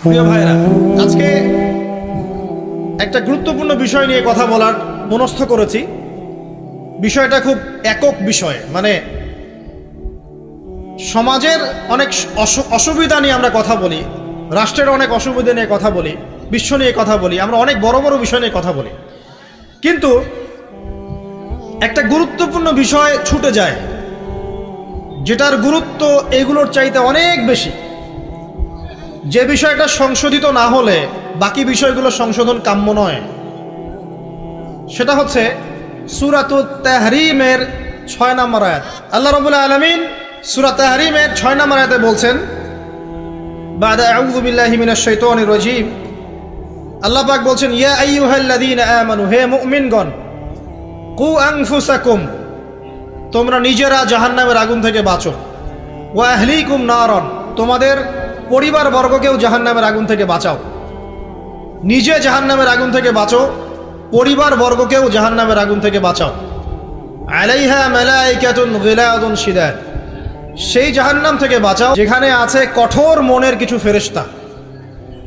প্রিয় ভাইরা, আজকে একটা গুরুত্বপূর্ণ বিষয় নিয়ে কথা বলার মনস্থ করেছি। বিষয়টা খুব একক বিষয়, মানে সমাজের অনেক অসুবিধা নিয়ে আমরা কথা বলি, রাষ্ট্রের অনেক অসুবিধা নিয়ে কথা বলি, বিশ্ব নিয়ে কথা বলি, আমরা অনেক বড় বড় বিষয় নিয়ে কথা বলি, কিন্তু একটা গুরুত্বপূর্ণ বিষয় ছুটে যায়, যেটার গুরুত্ব এগুলোর চাইতে অনেক বেশি। যে বিষয়টা সংশোধিত না হলে বাকি বিষয়গুলো সংশোধন কাম্য নয়। সেটা হচ্ছে সূরাতুত তাহরীমের ৬ নম্বর আয়াত। আল্লাহ রাব্বুল আলামিন সূরা তাহরীমের ৬ নম্বর আয়াতে বলছেন, বাদা আউযু বিল্লাহি মিনাশ শাইতানির রাজীম, আল্লাহ পাক বলছেন, ইয়া আইয়ুহাল্লাযীনা আমানু, হে মুমিনগণ, কু আনফুসাকুম, তোমরা নিজেরা জাহান্নামের আগুন থেকে বাঁচো, ওয়া আহলিকুম নারান, তোমাদের পরিবার বর্গকেও জাহান্নামের আগুন থেকে বাঁচাও। নিজে জাহান্নামের আগুন থেকে বাঁচো, পরিবার বর্গকেও জাহান্নামের আগুন থেকে বাঁচাও। আলাইহা মালাইকাতুন গিলাযুন শিদাদ, সেই জাহান্নাম থেকে বাঁচাও যেখানে আছে কঠোর মনের কিছু ফেরেশতা।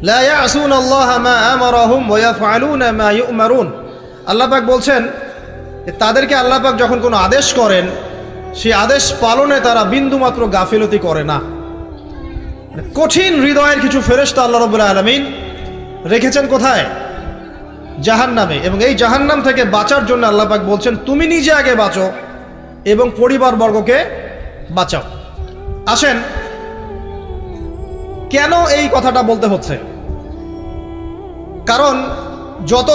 লা ইয়াসুনাল্লাহা মা আমারাহুম ওয়া ইয়াফআলুনা মা ইউমারুন, আল্লাহ পাক বলছেন তাদেরকে আল্লাহ পাক যখন কোনো আদেশ করেন, সেই আদেশ পালনে তারা বিন্দুমাত্র গাফিলতি করে না। কঠিন হৃদয়ের কিছু ফেরেশতা আল্লাহ রাব্বুল আলামিন রেখেছেন কোথায়? জাহান্নামে। এবং এই জাহান্নাম থেকে বাঁচার জন্য আল্লাহ পাক বলছেন, তুমি নিজে আগে বাঁচো এবং পরিবার বর্গকে বাঁচাও। আসেন, কেন এই কথাটা বলতে হচ্ছে? কারণ যত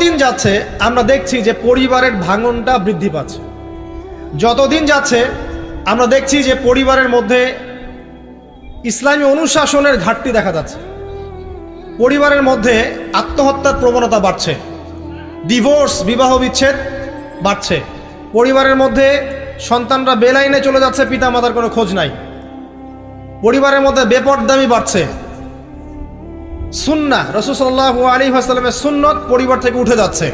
দিন যাচ্ছে আমরা দেখছি যে পরিবারের ভাঙনটা বৃদ্ধি পাচ্ছে। যত দিন যাচ্ছে আমরা দেখছি যে পরিবারের মধ্যে ইসলামী অনুশাসনের ঘাটতি দেখা যাচ্ছে। পরিবারের মধ্যে আত্মহত্যার প্রবণতা বাড়ছে, ডিভোর্স, বিবাহ বিচ্ছেদ বাড়ছে। পরিবারের মধ্যে সন্তানরা বেলাইনে চলে যাচ্ছে, পিতামাতার কোনো খোঁজ নাই। পরিবারের মধ্যে বেপরদামি বাড়ছে। সুন্নাহ, রাসূল সাল্লাল্লাহু আলাইহি ওয়াসাল্লামের সুন্নত পরিবার থেকে উঠে যাচ্ছে।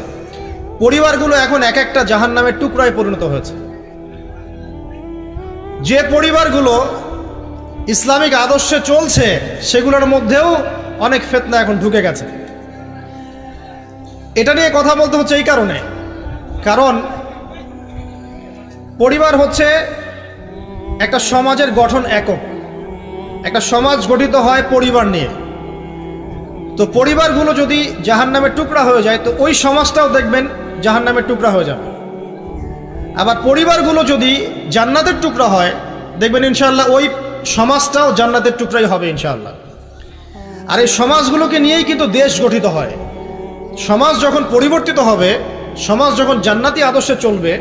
পরিবারগুলো এখন এক একটা জাহান্নামের টুকরায় পরিণত হয়েছে। যে পরিবারগুলো ইসলামিক আদর্শে চলছে সেগুলোর মধ্যেও অনেক ফিতনা এখন ঢুকে গেছে। এটা নিয়ে কথা বলতে হচ্ছে এই কারণে, কারণ পরিবার হচ্ছে একটা সমাজের গঠন একক। একটা সমাজ গঠিত হয় পরিবার নিয়ে। তো পরিবারগুলো যদি জাহান্নামের টুকরা হয়ে যায়, তো ওই সমাজটাও দেখবেন জাহান্নামের টুকরা হয়ে যাবে। আবার পরিবারগুলো যদি জান্নাতের টুকরা হয়, দেখবেন ইনশাআল্লাহ ওই সমাজটাও জান্নাতের টুকরাই হবে ইনশাআল্লাহ। আর এই সমাজগুলোকে নিয়েই কিন্তু দেশ গঠিত হয়। সমাজ যখন পরিবর্তিত হবে, সমাজ যখন জান্নাতি আদর্শে চলবে,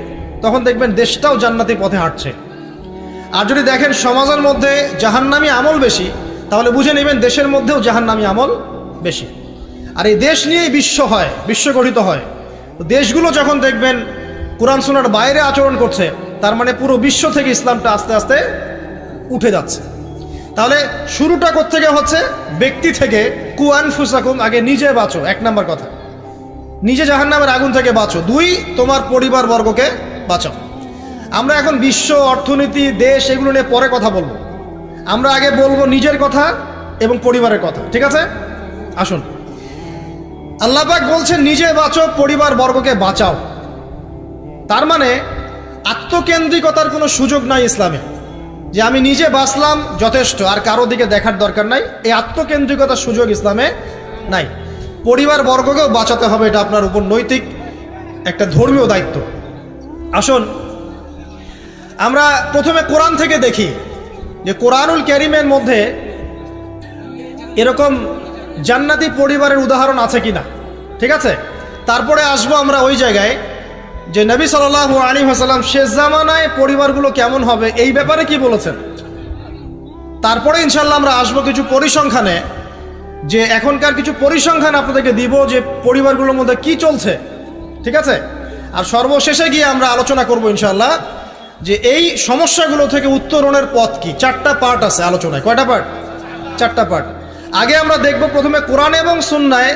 তখন দেখবেন দেশটাও জান্নাতি পথে হাঁটছে। আর যদি দেখেন সমাজের মধ্যে জাহান্নামী আমল বেশি, তাহলে বুঝে নেবেন দেশের মধ্যেও জাহান্নামী আমল বেশি। আর এই দেশ নিয়েই বিশ্ব হয়, বিশ্ব গঠিত হয়। তো দেশগুলো যখন দেখবেন কোরআন সুন্নাহর বাইরে আচরণ করছে, তার মানে পুরো বিশ্ব থেকে ইসলামটা আস্তে আস্তে উঠে যাচ্ছে। তাহলে শুরুটা কোত্থেকে হচ্ছে? ব্যক্তি থেকে। কু আনফুসাকুম, আগে নিজে বাঁচো, 1 নম্বর কথা। নিজে জাহান্নামের আগুন থেকে বাঁচো। 2, তোমার পরিবার বর্গকে বাঁচাও। আমরা এখন বিশ্ব, অর্থনীতি, দেশ এগুলো নিয়ে পরে কথা বলবো। আমরা আগে বলবো নিজের কথা এবং পরিবারের কথা, ঠিক আছে? আসুন, আল্লাহ পাক বলছেন নিজে বাঁচো, পরিবার বর্গকে বাঁচাও। তার মানে আত্মকেন্দ্রিকতার কোনো সুযোগ নাই ইসলামে, যে আমি নিজে বাঁচলাম যথেষ্ট, আর কারো দিকে দেখার দরকার নাই। এই আত্মকেন্দ্রিকতার সুযোগ ইসলামে নাই। পরিবার বর্গকেও বাঁচাতে হবে, এটা আপনার উপর নৈতিক একটা ধর্মীয় দায়িত্ব। আসুন, আমরা প্রথমে কোরআন থেকে দেখি যে কোরআনুল কারীমের মধ্যে এরকম জান্নাতি পরিবারের উদাহরণ আছে কিনা, ঠিক আছে? তারপরে আসবো আমরা ওই জায়গায় যে নবী সাল্লাল্লাহু আলাইহি ওয়াসাল্লাম শেষ জামানায় পরিবারগুলো কেমন হবে এই ব্যাপারে কি বলেছেন। তারপরে ইনশাআল্লাহ আমরা আসবো কিছু পরিসংখ্যানে, যে এখনকার কিছু পরিসংখ্যান আপনাদেরকে দিব যে পরিবারগুলোর মধ্যে কি চলছে, ঠিক আছে? আর সর্বশেষে গিয়ে আমরা আলোচনা করব ইনশাআল্লাহ যে এই সমস্যাগুলো থেকে উত্তরণের পথ কি। 4টা পার্ট আছে আলোচনায়। কয়টা পার্ট? 4টা পার্ট। আগে আমরা দেখব প্রথমে কোরআন এবং সুন্নায়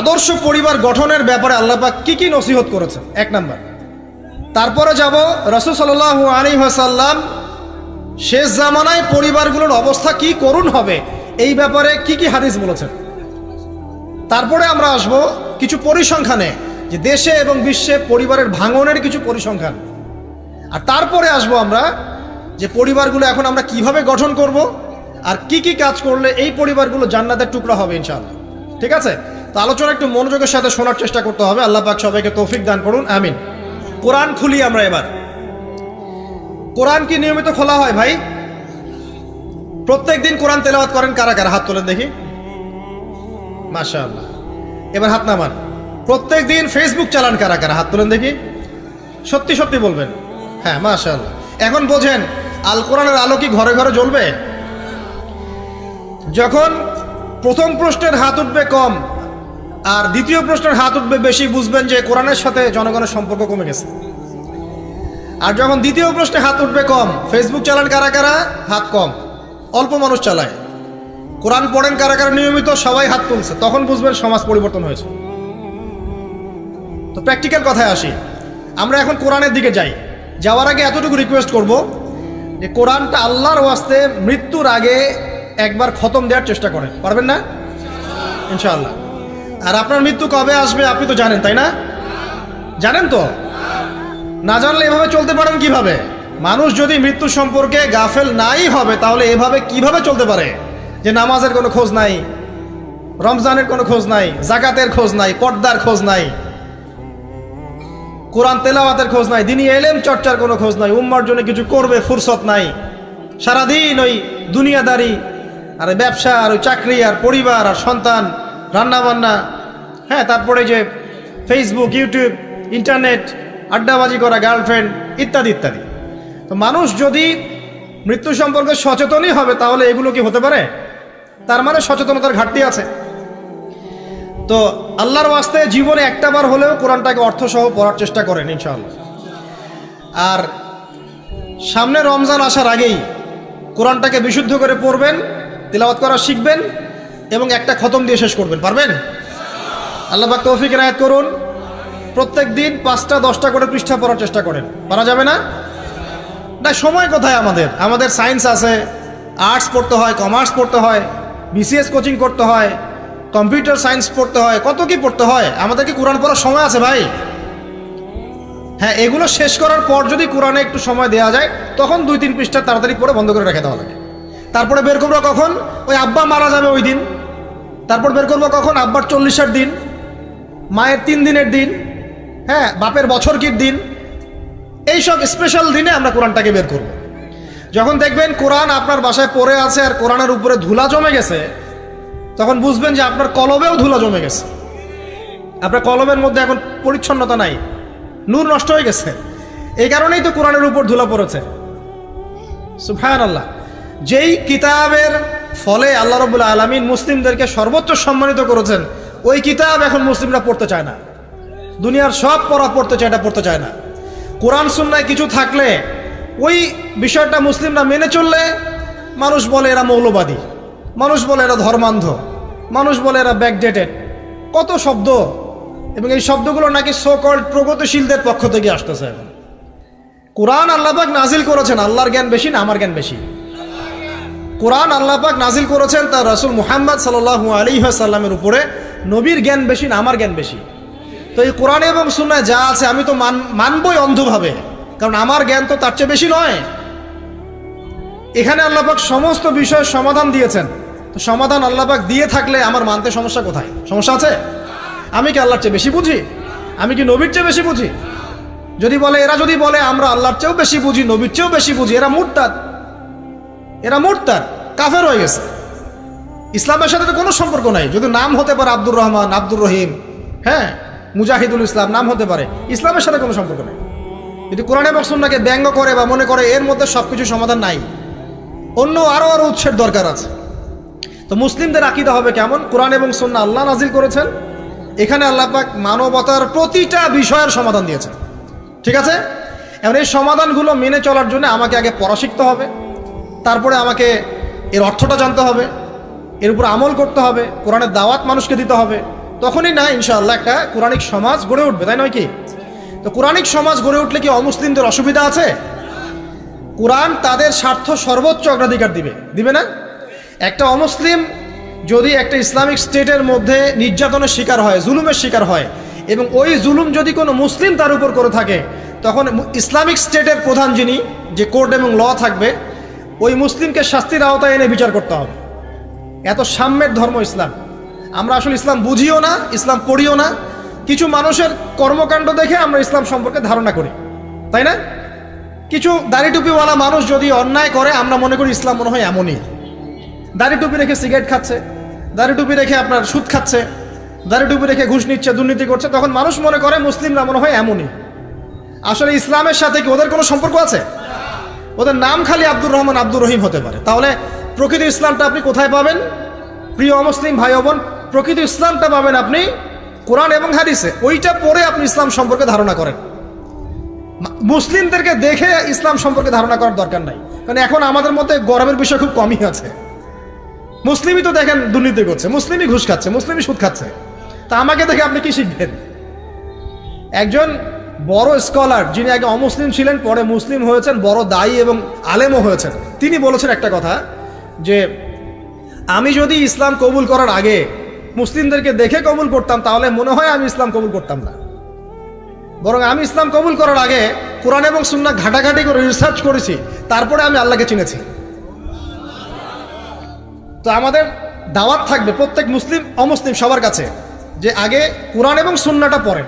আদর্শ পরিবার গঠনের ব্যাপারে আল্লাহ পাক কি কি নসিহত করেছেন, 1 নাম্বার। তারপরে যাব রাসূল সাল্লাল্লাহু আলাইহি ওয়াসাল্লাম শেষ জামানায় পরিবারগুলোর অবস্থা কি করুণ হবে এই ব্যাপারে কি কি হাদিস বলেছেন। তারপরে আমরা আসব কিছু পরিসংখ্যানে, যে দেশে এবং বিশ্বে পরিবারের ভাঙনের কিছু পরিসংখ্যান। আর তারপরে আসব আমরা যে পরিবারগুলো এখন আমরা কিভাবে গঠন করব, আর কি কি কাজ করলে এই পরিবারগুলো জান্নাতের টুকরা হবে ইনশাআল্লাহ। ঠিক আছে, তো আলোচনা একটু মনোযোগের সাথে শোনার চেষ্টা করতে হবে। আল্লাহ পাক সবাইকে তৌফিক দান করুন, আমিন। কোরআন খুলি আমরা এবার। কোরআন কি নিয়মিত খোলা হয় ভাই? প্রত্যেক দিন কোরআন তেলাওয়াত করেন কারা কারা? হাত তোলেন দেখি। মাশাআল্লাহ। এবার হাত নামান। প্রত্যেক দিন ফেসবুক চালান কারা কারা? হাত তোলেন দেখি। সত্যি সত্যি বলবেন। হ্যাঁ, মাশাআল্লাহ। এখন বোঝেন আল কোরআনের আলো কি ঘরে ঘরে জ্বলবে? যখন প্রথম প্রশ্নের হাত উঠবে কম আর দ্বিতীয় প্রশ্নের হাত উঠবে বেশি, বুঝবেন যে কোরআনের সাথে জনগণের সম্পর্ক কমে গেছে। আর যখন দ্বিতীয় প্রশ্নে হাত উঠবে কম, ফেসবুক চালান কারা কারা? হাত কম, অল্প মানুষ চালায়। কোরআন পড়েন কারা কারা নিয়মিত? সবাই হাত তুলছে, তখন বুঝবেন সমাজ পরিবর্তন হয়েছে। তো প্র্যাকটিক্যাল কথায় আসি, আমরা এখন কোরআনের দিকে যাই। যাওয়ার আগে এতটুকু রিকোয়েস্ট করব যে কোরআনটা আল্লাহর ওয়াস্তে মৃত্যুর আগে একবার খতম দেওয়ার চেষ্টা করেন। পারবেন না? ইনশাআল্লাহ। আর আপনার মৃত্যু কবে আসবে আপনি তো জানেন, তাই না? জানেন তো? না জানলে এভাবে চলতে পারেন কিভাবে? মানুষ যদি মৃত্যু সম্পর্কে গাফেল নাই হবে, তাহলে এভাবে কিভাবে চলতে পারে যে নামাজের কোনো খোঁজ নাই, রমজানের কোনো খোঁজ নাই, জাকাতের খোঁজ নাই, পর্দার খোঁজ নাই, কোরআন তেলাওয়াতের খোঁজ নাই, দিনী এলেম চর্চার কোনো খোঁজ নাই, উম্মার জন্য কিছু করবে ফুরসত নাই, সারাদিন ওই দুনিয়াদারি আর ব্যবসা আর ওই চাকরি আর পরিবার আর সন্তান, রান্নাবান্না, হ্যাঁ, তারপরে যে ফেসবুক, ইউটিউব, ইন্টারনেট, আড্ডাবাজি করা, গার্লফ্রেন্ড ইত্যাদি ইত্যাদি। তো মানুষ যদি মৃত্যু সম্পর্কে সচেতনই হবে, তাহলে এগুলো কি হতে পারে? তার মানে সচেতনতার ঘাটতি আছে। তো আল্লাহর ওয়াস্তে জীবনে একটাবার হলেও কোরআনটাকে অর্থসহ পড়ার চেষ্টা করেন ইনশাআল্লাহ। আর সামনে রমজান আসার আগেই কোরআনটাকে বিশুদ্ধ করে পড়বেন, তিলাওয়াত করা শিখবেন এবং একটা খতম দিয়ে শেষ করবেন। পারবেন? আল্লাহ পাক তৌফিক এনায়েত করুন। প্রত্যেক দিন 5টা 10টা করে পৃষ্ঠা পড়ার চেষ্টা করেন। পারা যাবে না? না, সময় কোথায় আমাদের? আমাদের সায়েন্স আছে, আর্টস পড়তে হয়, কমার্স পড়তে হয়, বিসিএস কোচিং করতে হয়, কম্পিউটার সায়েন্স পড়তে হয়, কত কি পড়তে হয়। আমাদের কি কোরআন পড়ার সময় আছে ভাই? হ্যাঁ, এগুলো শেষ করার পর যদি কোরআনে একটু সময় দেওয়া যায়, তখন 2-3 পৃষ্ঠা তাড়াতাড়ি পড়ে বন্ধ করে রেখে দেওয়া লাগে। তারপরে বের করবো কখন? ওই আব্বা মারা যাবে ওই দিন। তারপর বের করবো কখন? আব্বার 40-এর দিন, মায়ের 3 দিনের দিন, হ্যাঁ, বাপের বছরকির দিন। এইসব স্পেশাল দিনে আমরা কোরআনটাকে বের করব। যখন দেখবেন কোরআন আপনার বাসায় পড়ে আছে আর কোরআনের উপরে ধুলা জমে গেছে, তখন বুঝবেন যে আপনার কলমেও ধুলা জমে গেছে। আপনার কলমের মধ্যে এখন পরিচ্ছন্নতা নাই, নূর নষ্ট হয়ে গেছে। এই কারণেই তো কোরআনের উপর ধুলা পড়েছে। সুবহানাল্লাহ। যেই কিতাবের ফলে আল্লাহ রাব্বুল আলামিন মুসলিমদেরকে সর্বোচ্চ সম্মানিত করেছেন, ওই কিতাব এখন মুসলিমরা পড়তে চায় না। দুনিয়ার সব পড়তে চায়, এটা পড়তে চায় না। কোরআন সুন্নায় কিছু থাকলে ওই বিষয়টা মুসলিমরা মেনে চললে মানুষ বলে এরা মৌলবাদী, মানুষ বলে এরা ধর্মান্ধ, মানুষ বলে এরা ব্যাকডেটেড, কত শব্দ। এবং এই শব্দগুলো নাকি সো কল্ড প্রগতিশীলদের পক্ষ থেকে আসতেছে। কোরআন আল্লাহ পাক নাজিল করেছেন, আল্লাহর জ্ঞান বেশি না আমার জ্ঞান বেশি? কোরআন আল্লাহ পাক নাজিল করেছেন তার রাসূল মুহাম্মদ সাল্লাল্লাহু আলাইহি ওয়াসাল্লামের উপরে, নবীর জ্ঞান বেশি না আমার জ্ঞান বেশি? তো এই কোরআন এবং সুন্নাহ যা আছে আমি তো মানবই অন্ধভাবে, কারণ আমার জ্ঞান তো তার চেয়ে বেশি নয়। এখানে আল্লাহ পাক সমস্ত বিষয়ের সমাধান দিয়েছেন। তো সমাধান আল্লাহ পাক দিয়ে থাকলে আমার মানতে সমস্যা কোথায়? সমস্যা আছে? আমি কি আল্লাহর চেয়ে বেশি বুঝি? আমি কি নবীর চেয়ে বেশি বুঝি? এরা যদি বলে আমরা আল্লাহর চেয়েও বেশি বুঝি, নবীর চেয়েও বেশি বুঝি, এরা মুরতাদ, কাফের হয়ে গেছে। ইসলামের সাথে তো কোনো সম্পর্ক নাই। যদি নাম হতে পারে আব্দুর রহমান, আব্দুর রহিম, হ্যাঁ, মুজাহিদুল ইসলাম নাম হতে পারে, ইসলামের সাথে কোনো সম্পর্ক নেই। যদি কোরআন এবং সুন্নাহকে ব্যঙ্গ করে বা মনে করে এর মধ্যে সবকিছু সমাধান নাই, অন্য আরো উৎসের দরকার আছে। তো মুসলিমদের আকীদা হবে কেমন? কোরআন এবং সুন্নাহ আল্লাহ নাজিল করেছেন, এখানে আল্লাহ পাক মানবতার প্রতিটা বিষয়ের সমাধান দিয়েছেন। ঠিক আছে? এখন এই সমাধানগুলো মেনে চলার জন্য আমাকে আগে পড়া শিখতে হবে, তারপরে আমাকে এর অর্থটা জানতে হবে, এর উপর আমল করতে হবে, কোরআনের দাওয়াত মানুষকে দিতে হবে। তখনই না ইনশাআল্লাহ একটা কোরআনিক সমাজ গড়ে উঠবে, তাই নয় কি? তো কোরআনিক সমাজ গড়ে উঠলে কি অমুসলিমদের অসুবিধা আছে? কোরআন তাদের স্বার্থ সর্বোচ্চ অগ্রাধিকার দিবে না? একটা অমুসলিম যদি একটা ইসলামিক স্টেটের মধ্যে নির্যাতনের শিকার হয়, জুলুমের শিকার হয়, এবং ওই জুলুম যদি কোনো মুসলিম তার উপর করে থাকে, তখন ইসলামিক স্টেটের প্রধান যিনি, যে কোর্ট এবং ল থাকবে, ওই মুসলিমকে শাস্তির আওতায় এনে বিচার করতে হবে। এত সাম্যের ধর্ম ইসলাম। আমরা আসলে ইসলাম বুঝিও না, ইসলাম পড়িও না। কিছু মানুষের কর্মকাণ্ড দেখে আমরা ইসলাম সম্পর্কে ধারণা করি, তাই না? কিছু দাড়ি টুপিওয়ালা মানুষ যদি অন্যায় করে, আমরা মনে করি ইসলাম মনে হয় এমনই। দাড়ি টুপি রেখে সিগারেট খাচ্ছে, দাড়ি টুপি রেখে আপনার সুদ খাচ্ছে, দাড়ি টুপি রেখে ঘুষ নিচ্ছে, দুর্নীতি করছে, তখন মানুষ মনে করে মুসলিমরা মনে হয় এমনই। আসলে ইসলামের সাথে কি ওদের কোনো সম্পর্ক আছে? ওদের নাম খালি আব্দুর রহমান, আব্দুর রহিম হতে পারে। তাহলে প্রকৃত ইসলামটা আপনি কোথায় পাবেন? প্রিয় অমুসলিম ভাই বোন, প্রকৃত ইসলামটা পাবেন আপনি কোরআন এবং হাদিসে। ওইটা পড়ে আপনি ইসলাম সম্পর্কে ধারণা করেন। মুসলিমদেরকে দেখে ইসলাম সম্পর্কে ধারণা করার দরকার নাই। কারণ এখন আমাদের মধ্যে গর্বের বিষয় খুব কমই আছে। মুসলিমই তো দেখেন দুর্নীতি করছে, মুসলিমই ঘুষ খাচ্ছে, মুসলিমই সুদ খাচ্ছে, তা আমাকে দেখে আপনি কি শিখবেন? একজন বড় স্কলার, যিনি আগে অমুসলিম ছিলেন, পরে মুসলিম হয়েছেন, বড় দায়ী এবং আলেমও হয়েছেন, তিনি বলেছেন একটা কথা, যে আমি যদি ইসলাম কবুল করার আগে মুসলিমদেরকে দেখে কবুল করতাম, তাহলে মনে হয় আমি ইসলাম কবুল করতাম না। বরং আমি ইসলাম কবুল করার আগে কোরআন এবং সুন্নাহ ঘাটাঘাটি করে রিসার্চ করেছি, তারপরে আমি আল্লাহকে চিনেছি। তো আমাদের দাওয়াত থাকবে প্রত্যেক মুসলিম অমুসলিম সবার কাছে, যে আগে কোরআন এবং সুন্নাহটা পড়েন।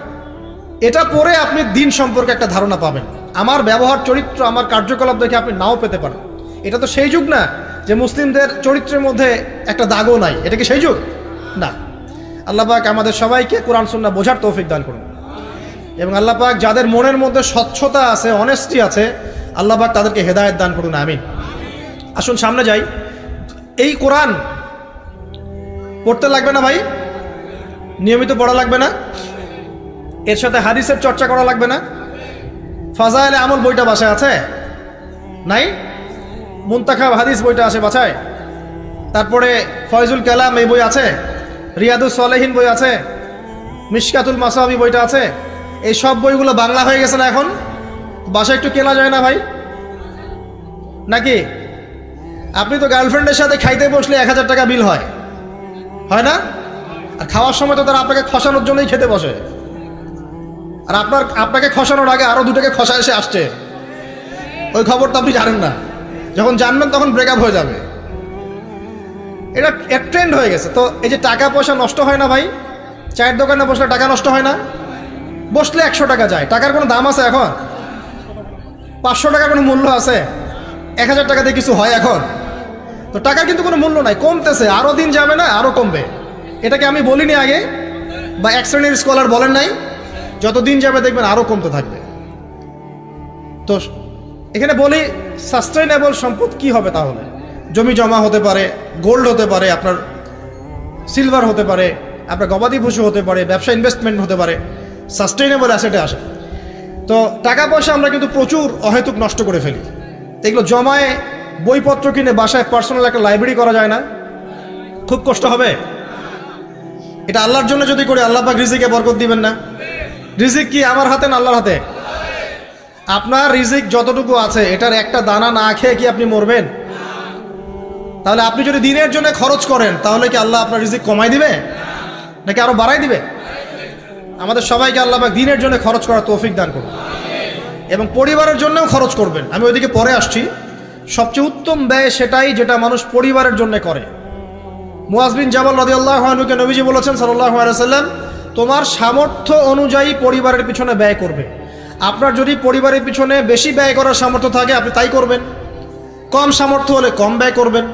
এটা পড়ে আপনি দিন সম্পর্কে একটা ধারণা পাবেন। আমার ব্যবহার, চরিত্র, আমার কার্যকলাপ দেখে আপনি নাও পেতে পারেন। এটা তো সেই যুগ না যে মুসলিমদের চরিত্রের মধ্যে একটা দাগও নাই। এটা কি সেই যুগ? না। আল্লাহ পাক আমাদের সবাইকে কোরআন সুন্নাহ বোঝার তৌফিক দান করুন, এবং আল্লাহ পাক যাদের মনের মধ্যে স্বচ্ছতা আছে, অনেস্টি আছে, আল্লাহ পাক তাদেরকে হেদায়েত দান করুন, আমিন। আসুন সামনে যাই। এই কোরআন পড়তে লাগবে না ভাই? নিয়মিত পড়া লাগবে না? এর সাথে হাদিসের চর্চা করা লাগবে না? ফাজায়েলে আমল বইটা বাসায় আছে? নাই? মুনতাখাব হাদিস বইটা আছে বাসায়? তারপরে ফয়জুল কালাম এই বই আছে, রিয়াদুস সালেহিন বই আছে, মিশকাতুল মাসাবি বইটা আছে। এই সব বইগুলো বাংলা হয়ে গেছে না এখন? বাসায় একটু কেনা যায় না ভাই? নাকি? আপনি তো গার্লফ্রেন্ডের সাথে খাইতে বসলে 1000 টাকা বিল হয়, হয় না? আর খাওয়ার সময় তো তারা আপনাকে খসানোর জন্যই খেতে বসে, আর আপনাকে খসানোর আগে আরো দুটাকে খসা এসে আসছে। ওই খবর তো আপনি জানেন না। যখন জানবেন তখন ব্রেকআপ হয়ে যাবে। এটা এক ট্রেন্ড হয়ে গেছে। তো এই যে টাকা পয়সা নষ্ট হয় না ভাই? চায়ের দোকানে বসলে টাকা নষ্ট হয় না? বসলে 100 টাকা যায়। টাকার কোনো দাম আছে এখন? 500 টাকার কোনো মূল্য আছে? 1000 টাকাতে কিছু হয় এখন? তো টাকার কিন্তু কোনো মূল্য নাই, কমতেছে। আরো দিন যাবে না, আরো কমবে। এটাকে আমি বলিনি আগে, বা এক শ্রেণীর স্কলার বলেন নাই? যত দিন যাবে দেখবেন আরো কমতে থাকবে। তো এখানে বলি, সাস্টেইনেবল সম্পদ কি হবে তাহলে? জমি জমা হতে পারে, গোল্ড হতে পারে, আপনার সিলভার হতে পারে, আপনার গবাদি পশু হতে পারে, ব্যবসা ইনভেস্টমেন্ট হতে পারে, সাস্টেইনেবল অ্যাসেটে আসে। তো টাকা পয়সা আমরা কিন্তু প্রচুর অহেতুক নষ্ট করে ফেলি। এগুলো জমায়ে বইপত্র কিনে বাসায় পার্সোনাল একটা লাইব্রেরি করা যায় না? খুব কষ্ট হবে। এটা আল্লাহর জন্য যদি করি, আল্লাহ পাক রিজিকে বরকত দিবেন না? রিজিক কি আমার হাতে না আল্লাহর হাতে? আপনার রিজিক যতটুকু আছে, এটার একটা দানা না খেয়ে কি আপনি মরবেন? তাহলে আপনি যদি দিনের জন্য খরচ করেন, তাহলে কি আল্লাহ আপনার রিজিক কমাই দিবে নাকি আরো বাড়াই দিবে? আমাদের সবাইকে আল্লাহ পাক দিনের জন্য খরচ করার তৌফিক দান করুন, এবং পরিবারের জন্যও খরচ করবেন। আমি ওইদিকে পরে আসছি। সবচেয়ে উত্তম ব্যয় সেটাই যেটা মানুষ পরিবারের জন্য করে। মুআজ বিন জাবাল রাদিয়াল্লাহু আনহুকে নবীজি বলেছেন সাল্লাল্লাহু আলাইহি ওয়াসাল্লাম, তোমার সামর্থ্য অনুযায়ী পরিবারের পিছনে ব্যয় করবে। আপনার যদি পরিবারের পিছনে বেশি ব্যয় করার সামর্থ্য থাকে, আপনি তাই করবেন। কম সামর্থ্য হলে কম ব্যয় করবেন।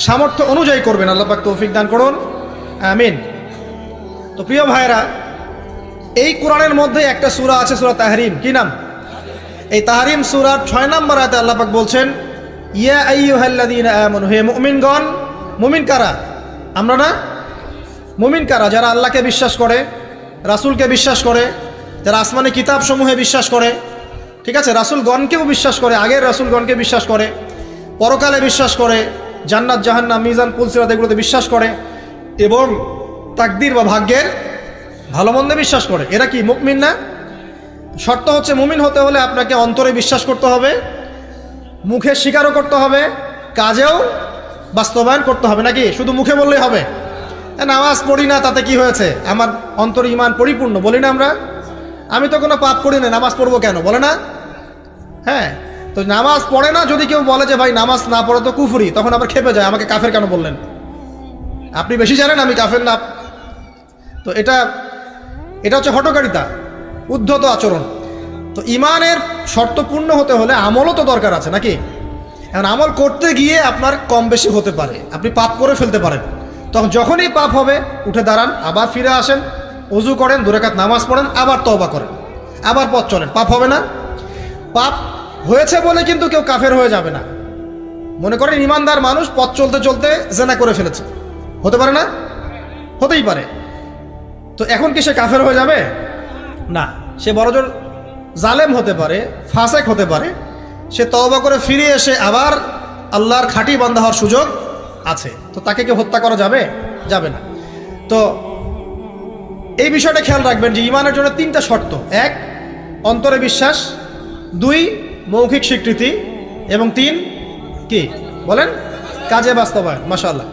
সামর্থ্য অনুযায়ী করবেন। আল্লাহ পাক তৌফিক দান করুন, আমিন। তো প্রিয় ভাইরা, এই কোরআনের মধ্যে একটা সূরা আছে, সূরা তাহরিম। কি নাম? এই তাহরিম সূরার 6 নম্বর আয়াতে আল্লাহ পাক বলছেন, ইয়া আইয়ুহাল্লাযীনা আমানু, হে মুমিনগণ। মুমিন কারা? আমরা না? মুমিন কারা? যারা আল্লাহকে বিশ্বাস করে, রাসূলকে বিশ্বাস করে, যারা আসমানি কিতাব সমূহে বিশ্বাস করে, ঠিক আছে, রাসূলগণকেও বিশ্বাস করে, আগের রাসূলগণকে বিশ্বাস করে, পরকালে বিশ্বাস করে, জান্নাত জাহান্নাম মিজান পুলসিরাত এগুলোতে বিশ্বাস করে, এবং তাকদীর বা ভাগ্যের ভালো মন্দে বিশ্বাস করে। এরা কি মুমিন না? শর্ত হচ্ছে, মুমিন হতে হলে আপনাকে অন্তরে বিশ্বাস করতে হবে, মুখে স্বীকারও করতে হবে, কাজেও বাস্তবায়ন করতে হবে, নাকি শুধু মুখে বললেই হবে? নামাজ পড়ি না তাতে কি হয়েছে, আমার অন্তর ঈমান পরিপূর্ণ, বলি না আমরা? আমি তো কোনো পাপ করি না, নামাজ পড়বো কেন, বলে না? হ্যাঁ, তো নামাজ পড়ে না যদি কেউ বলে যে ভাই নামাজ না পড়ে তো কুফরি, তখন আবার খেপে যায়, আমাকে কাফের কেন বললেন? আপনি বেশি জানেন, আমি কাফের না। তো এটা হচ্ছে হঠকারিতা, উদ্ধত আচরণ। তো ঈমানের শর্ত পূর্ণ হতে হলে আমলও তো দরকার আছে, নাকি? এখন আমল করতে গিয়ে আপনার কম বেশি হতে পারে, আপনি পাপ করে ফেলতে পারেন। তখন যখনই পাপ হবে উঠে দাঁড়ান, আবার ফিরে আসেন, ওযু করেন, 2 রাকাত নামাজ পড়েন, আবার তওবা করেন, আবার পথ চলেন, পাপ হবে না? পাপ হয়েছে বলে কিন্তু কেউ কাফের হয়ে যাবে না। মনে করেন ইমানদার মানুষ পথ চলতে চলতে জেনা করে ফেলেছে, হতে পারে না? হতেই পারে। তো এখন কি সে কাফের হয়ে যাবে? না, সে বড়জোর জালেম হতে পারে, ফাসেক হতে পারে। সে তওবা করে ফিরে এসে আবার আল্লাহর খাঁটি বান্দা হওয়ার সুযোগ আছে। তো তাকে কি হত্যা করা যাবে? যাবে না। তো এই বিষয়টা খেয়াল রাখবেন যে ঈমানের জন্য 3টা শর্ত: 1 অন্তরে বিশ্বাস, 2 মৌখিক স্বীকৃতি, এবং 3 কি বলেন? কাজে বাস্তবায়ন। মাশাআল্লাহ।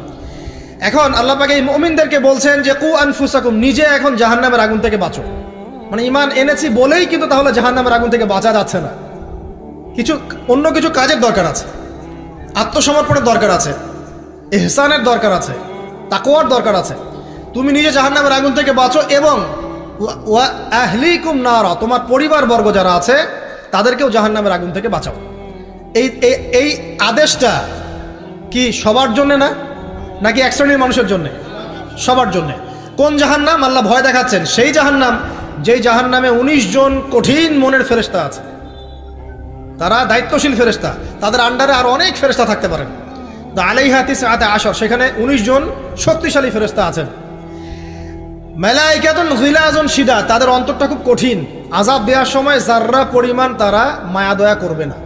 এখন আল্লাহ পাক এই মুমিনদেরকে বলছেন যে কু আনফুসাকুম, নিজে এখন জাহান্নামের আগুন থেকে বাঁচো। মানে ঈমান এনেছি বলেই কিন্তু তাহলে জাহান্নামের আগুন থেকে বাঁচা যাচ্ছে না। অন্য কিছু কাজের দরকার আছে, আত্মসমর্পণের দরকার আছে, ইহসানের দরকার আছে, তাকওয়ার দরকার আছে। তুমি নিজে জাহান্নামের আগুন থেকে বাঁচো এবং ওয়া আহলিকুম নারা, তোমার পরিবারবর্গ যারা আছে তাদেরকেও জাহান্নামের আগুন থেকে বাঁচাও। এই আদেশটা কি সবার জন্য না, নাকি এক শ্রেণীর মানুষের জন্য? সবার জন্য। কোন জাহান্নাম? আল্লাহ ভয় দেখাচ্ছেন সেই জাহান্নাম যেই জাহান্নামে 19 জন কঠিন মনের ফেরেশতা আছে। তারা দায়িত্বশীল ফেরেশতা, তাদের আন্ডারে আর অনেক ফেরেশতা থাকতে পারেন। আলাইহা তিসআতা আশর, সেখানে 19 জন শক্তিশালী ফেরেশতা আছেন। মালাইকাতুন গিলাজুন শিদাদ, তাদের অন্তরটা খুব কঠিন। আযাব দেওয়ার সময় যাররা পরিমাণ তারা মায়া দয়া করবে না।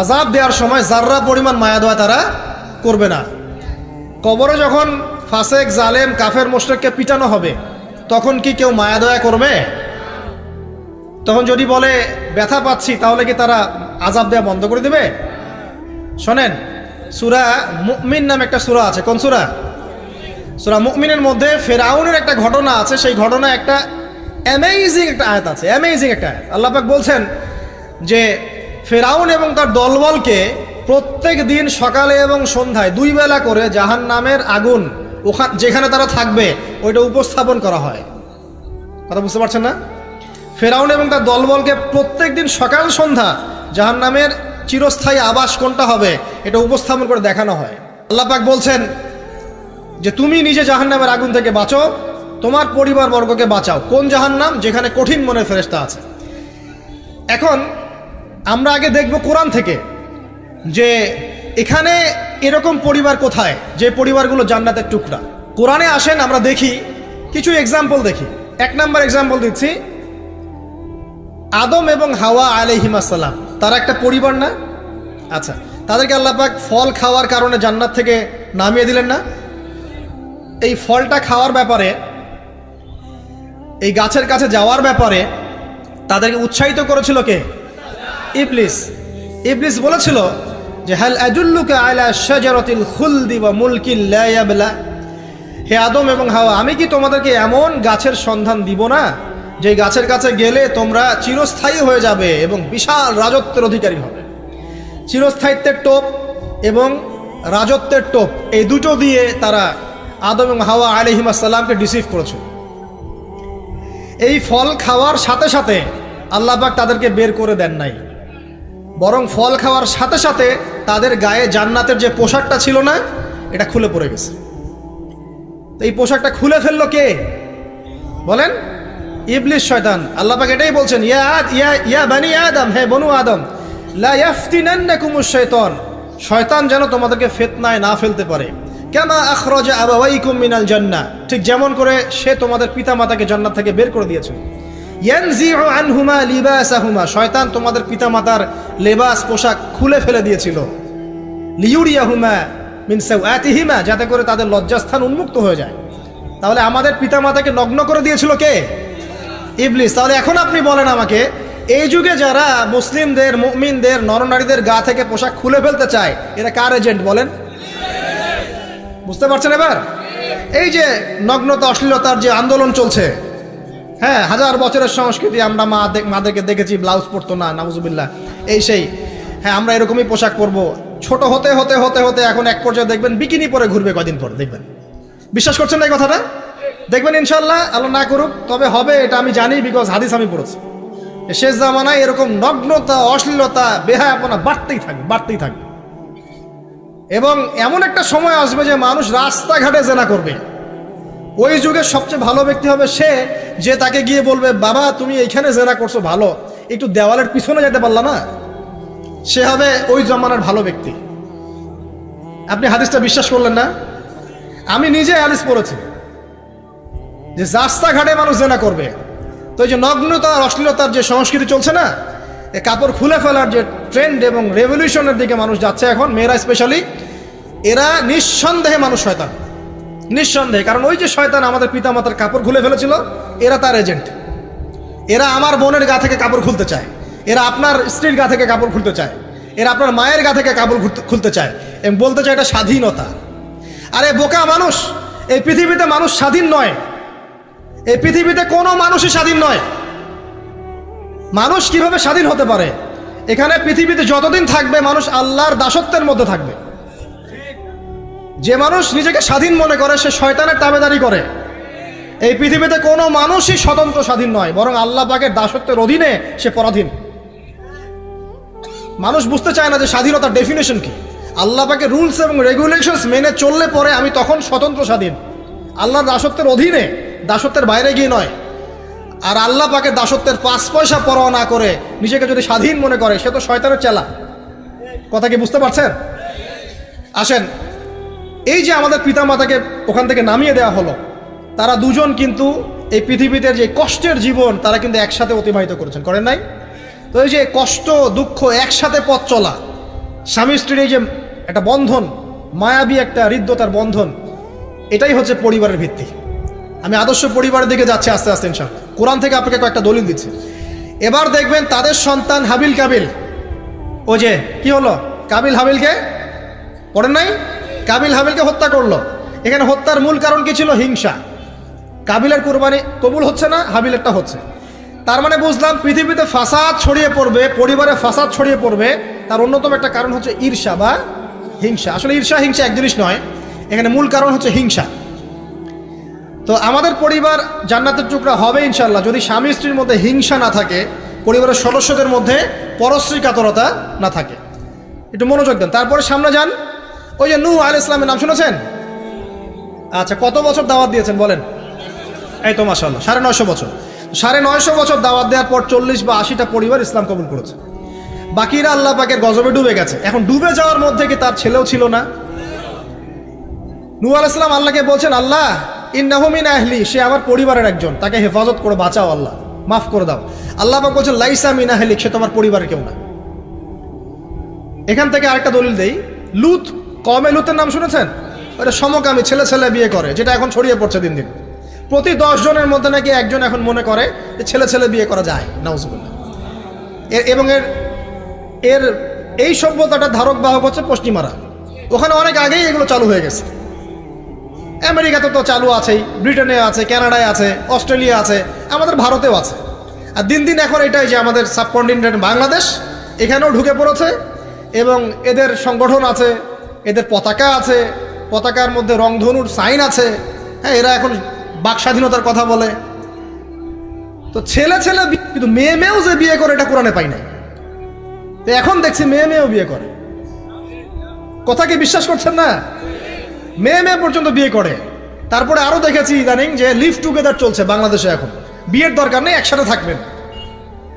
আযাব দেওয়ার সময় যাররা পরিমাণ মায়া দয়া তারা করবে না। কবরে যখন ফাসেক, জালেম, কাফের, মুশরিককে পিটানো হবে তখন কি কেউ মায়া দয়া করবে? তখন যদি বলে ব্যথা পাচ্ছি, তাহলে কি তারা আযাব দেওয়া বন্ধ করে দেবে? শোনেন, সূরা মুমিন নামে একটা সূরা আছে। কোন সূরা? সূরা মুমিনের মধ্যে ফেরাউনের একটা ঘটনা আছে। সেই ঘটনা একটা অ্যামেজিং একটা আয়াত আছে, অ্যামেজিং একটা আয়াত। আল্লাহ পাক বলছেন যে ফেরাউন এবং তার দলবলকে প্রত্যেক দিন সকালে এবং সন্ধ্যায় 2 বেলা করে জাহান্নামের আগুন যেখানে তারা থাকবে ওইটা উপস্থাপন করা হয়। কথা বুঝতে পারছেন না? ফেরাউন এবং তার দলবলকে প্রত্যেক দিন সকাল সন্ধ্যা জাহান্নামের চিরস্থায়ী আবাস কোনটা হবে এটা উপস্থাপন করে দেখানো হয়। আল্লাহ পাক বলছেন যে তুমি নিজে জাহান্নামের আগুন থেকে বাঁচো, তোমার পরিবারবর্গকে বাঁচাও। কোন জাহান্নাম? যেখানে কঠিন মনের ফেরেশতা আছে। এখন আমরা আগে দেখব কোরআন থেকে যে এখানে এরকম পরিবার কোথায় যে পরিবারগুলো জান্নাতের টুকরা। কোরআনে আসেন, আমরা দেখি কিছু এক্সাম্পল দেখি। 1 নম্বর এক্সাম্পল দিচ্ছি, আদম এবং হাওয়া আলাইহিস সালাম, তারা একটা পরিবার না? আচ্ছা, তাদেরকে আল্লাহ পাক ফল খাওয়ার কারণে জান্নাত থেকে নামিয়ে দিলেন না? এই ফলটা খাওয়ার ব্যাপারে, এই গাছের কাছে যাওয়ার ব্যাপারে তাদেরকে উৎসাহিত করেছিল কে? ইবলিস। ইবলিস বলেছিল যে হাল আদুল্লুকা আলা শাজারাতিল খুলদি ওয়া মুলকিন লা ইয়াবলা, হে আদম এবং হাওয়া, আমি কি তোমাদেরকে এমন গাছের সন্ধান দিব না যে গাছের কাছে গেলে তোমরা চিরস্থায়ী হয়ে যাবে এবং বিশাল রাজত্বের অধিকারী হবে। চিরস্থায়িত্বের টোপ এবং রাজত্বের টোপ, এই দুটো দিয়ে তারা আদম এবং হাওয়া আলাইহিস সালামকে ডিসিভ করেছিল। এই ফল খাওয়ার সাথে সাথে আল্লাহ পাক তাদেরকে বের করে দেন নাই, বরং ফল খাওয়ার সাথে সাথে তাদের গায়ে জান্নাতের যে পোশাকটা ছিল না এটা খুলে পড়ে গেছে। এই পোশাকটা খুলে ফেললো কে বলেন? ইবলিস, শয়তান। আল্লাহ পাক এটাই বলছেন, ইয়া বানি আদম, হে বনু আদম, লা ইয়াফতিনান্নাকুমুশ শাইতান, শয়তান যেন তোমাদেরকে ফিতনায় না ফেলতে পারে। কামা আখরাজা আবাওয়াইকুম মিনাল জান্নাহ, ঠিক যেমন করে সে তোমাদের পিতামাতাকে জান্নাত থেকে বের করে দিয়েছিল। ইয়ানজিউ আনহুমা লিবাসাহুমা, শয়তান তোমাদের পিতামাতার লেবাস, পোশাক খুলে ফেলে দিয়েছিল। লিউরিয়াহুমা মিন সাওআতিহিমা, যাতে করে তাদের লজ্জাস্থান উন্মুক্ত হয়ে যায়। তাহলে আমাদের পিতামাতাকে নগ্ন করে দিয়েছিল কে? ইবলিস। তাহলে এখন আপনি বলেন আমাকে, এই যুগে যারা মুসলিমদের, মুমিনদের, নরনারীদের গা থেকে পোশাক খুলে ফেলতে চায় এরা কার এজেন্ট বলেন? বুঝতে পারছেন এবার? এই যে নগ্নতা অশ্লীলতার যে আন্দোলন চলছে, হ্যাঁ, হাজার বছরের সংস্কৃতি, আমরা মাদেরকে দেখেছি ব্লাউজ পরতো না, নাউজুবিল্লাহ, এই সেই, হ্যাঁ আমরা এরকমই পোশাক পরবো। ছোট হতে হতে হতে হতে এখন এক পর্যায়ে দেখবেন বিকিনি পরে ঘুরবে কয়দিন পর, দেখবেন। বিশ্বাস করছেন না এই কথাটা? দেখবেন ইনশাল্লাহ, আল্লাহ না করুক, তবে হবে, এটা আমি জানি, বিকজ হাদিস আমি পড়েছি। শেষ জামানায় এরকম নগ্নতা, অশ্লীলতা, বেহায়াপনা বাড়তেই থাকবে, বাড়তেই থাকবে। এবং এমন একটা সময় আসবে যে মানুষ রাস্তাঘাটে জেনা করবে। ওই যুগের সবচেয়ে ভালো ব্যক্তি হবে সে, যে তাকে গিয়ে বলবে, বাবা তুমি এইখানে জেনা করছো, ভালো, একটু দেওয়ালের পিছনে যেতে পারলা না? সে হবে ওই জমানার ভালো ব্যক্তি। আপনি হাদিসটা বিশ্বাস করলেন না? আমি নিজে হাদিস পড়েছি যে রাস্তাঘাটে মানুষ জেনা করবে। তো এই যে নগ্নতা আর অশ্লীলতার যে সংস্কৃতি চলছে না, এই কাপড় খুলে ফেলার যে ট্রেন্ড এবং রেভলিউশনের দিকে মানুষ যাচ্ছে এখন, মেয়েরা স্পেশালি, এরা নিঃসন্দেহে মানুষ শয়তান, নিঃসন্দেহে। কারণ ওই যে শয়তান আমাদের পিতামাতার কাপড় খুলে ফেলেছিল, এরা তার এজেন্ট। এরা আমার বোনের গা থেকে কাপড় খুলতে চায়, এরা আপনার স্ত্রীর গা থেকে কাপড় খুলতে চায়, এরা আপনার মায়ের গা থেকে কাপড় খুলতে চায় এবং বলতে চায় এটা স্বাধীনতা। আরে বোকা মানুষ, এই পৃথিবীতে মানুষ স্বাধীন নয়, এই পৃথিবীতে কোনো মানুষই স্বাধীন নয়। মানুষ কিভাবে স্বাধীন হতে পারে? এখানে পৃথিবীতে যতদিন থাকবে মানুষ আল্লাহর দাসত্বের মধ্যে থাকবে। যে মানুষ নিজেকে স্বাধীন মনে করে সে শয়তানের তাবেদারি করে। এই পৃথিবীতে কোনো মানুষই স্বতন্ত্র স্বাধীন নয়, বরং আল্লাহ পাকের দাসত্বের অধীনে সে পরাধীন। মানুষ বুঝতে চায় না যে স্বাধীনতার ডেফিনেশন কি। আল্লাহ পাকের রুলস এবং রেগুলেশনস মেনে চললে পরে আমি তখন স্বতন্ত্র স্বাধীন, আল্লাহর দাসত্বের অধীনে, দাসত্বের বাইরে গিয়ে নয়। আর আল্লাহ পাকের দাসত্বের 5 পয়সা পরোয়া না করে নিজেকে যদি স্বাধীন মনে করে, সে তো শয়তানের চেলা। কথা কি বুঝতে পারছেন? আসেন, এই যে আমাদের পিতামাতাকে ওখান থেকে নামিয়ে দেওয়া হলো, তারা দুজন কিন্তু এই পৃথিবীতে যে কষ্টের জীবন তারা কিন্তু একসাথে অতিবাহিত করেছেন, করেন নাই? তো এই যে কষ্ট দুঃখ একসাথে পথ চলা, স্বামী স্ত্রীর এই যে একটা বন্ধন, মায়াবী একটা হৃদ্যতার বন্ধন, এটাই হচ্ছে পরিবারের ভিত্তি। আমি আদর্শ পরিবারের দিকে যাচ্ছি আস্তে আস্তে ইনশাআল্লাহ। কোরআন থেকে আপনাকে কয়েকটা দলিল দিচ্ছে। এবার দেখবেন তাদের সন্তান হাবিল কাবিল, ও যে কি হলো, কাবিল হাবিলকে, পড়েন নাই? কাবিল হাবিলকে হত্যা করলো। এখানে হত্যার মূল কারণ কি ছিল? হিংসা। কাবিলের কুরবানি কবুল হচ্ছে না, হাবিলেরটা হচ্ছে। তার মানে বুঝলাম পৃথিবীতে ফাসাদ ছড়িয়ে পড়বে, পরিবারে ফাসাদ ছড়িয়ে পড়বে, তার অন্যতম একটা কারণ হচ্ছে ঈর্ষা বা হিংসা। আসলে ঈর্ষা হিংসা এক জিনিস নয়, এখানে মূল কারণ হচ্ছে হিংসা। তো আমাদের পরিবার জান্নাতের টুকরা হবে ইনশাল্লাহ যদি স্বামী স্ত্রীর মধ্যে হিংসা না থাকে, পরিবারের সদস্যদের মধ্যে পরশ্রী কাতরতা না থাকে। একটু মনোযোগ দেন। তারপরে সামনে যান। ওই যে নূহ আলাইহিস সালামের নাম শুনেছেন? আচ্ছা, কত বছর দাওয়াত দিয়েছেন বলেন? এই তো মাশাআল্লাহ 950 বছর। 950 বছর দাওয়াত দেওয়ার পর 40 বা 80টা পরিবার ইসলাম কবুল করেছে। বাকিরা আল্লাহ পাকের গজবে ডুবে গেছে। এখন ডুবে যাওয়ার মধ্যে কি তার ছেলেও ছিল না? নূহ আলাইহিস সালাম আল্লাহকে বলছেন, আল্লাহ ইন্নাহু মিন আহলি, সে আমার পরিবারের একজন, তাকে হেফাজত করে বাঁচাও, আল্লাহ মাফ করে দাও। আল্লাহ পাক বলছেন লাইসা মিন আহলি, সে তোমার পরিবারের কেউ না। এখান থেকে আরেকটা দলিল দেই। লুত, কওমে লুতের নাম শুনেছেন? ওটা সমকামী, ছেলে ছেলে বিয়ে করে, যেটা এখন ছড়িয়ে পড়ছে দিন দিন। প্রতি 10 জনের মধ্যে নাকি একজন এখন মনে করে যে ছেলে ছেলে বিয়ে করা যায়, নাউজুবিল্লাহ। এবং এর এই সভ্যতাটা ধারক বাহক হচ্ছে পশ্চিমারা। ওখানে অনেক আগেই এগুলো চালু হয়ে গেছে। আমেরিকাতে তো চালু আছেই, ব্রিটেনে আছে, কানাডায় আছে, অস্ট্রেলিয়া আছে, আমাদের ভারতেও আছে। আর দিন দিন এখন এটাই যে আমাদের সাবকন্টিনেন্ট বাংলাদেশ, এখানেও ঢুকে পড়েছে। এবং এদের সংগঠন আছে, এদের পতাকা আছে, পতাকার মধ্যে রংধনুর সাইন আছে। হ্যাঁ, এরা এখন বাক স্বাধীনতার কথা বলে। তো ছেলে ছেলে, কিন্তু মেয়ে মেয়েও যে বিয়ে করে এটা কোরআনে পাই নাই। তো এখন দেখছি মেয়ে মেয়েও বিয়ে করে। কথা কি বিশ্বাস করছেন না? মেয়ে মেয়ে পর্যন্ত বিয়ে করে। তারপরে আরো দেখেছি ইদানিং যে লিভ টুগেদার চলছে বাংলাদেশে। এখন বিয়ের দরকার নেই, একসাথে থাকবেন,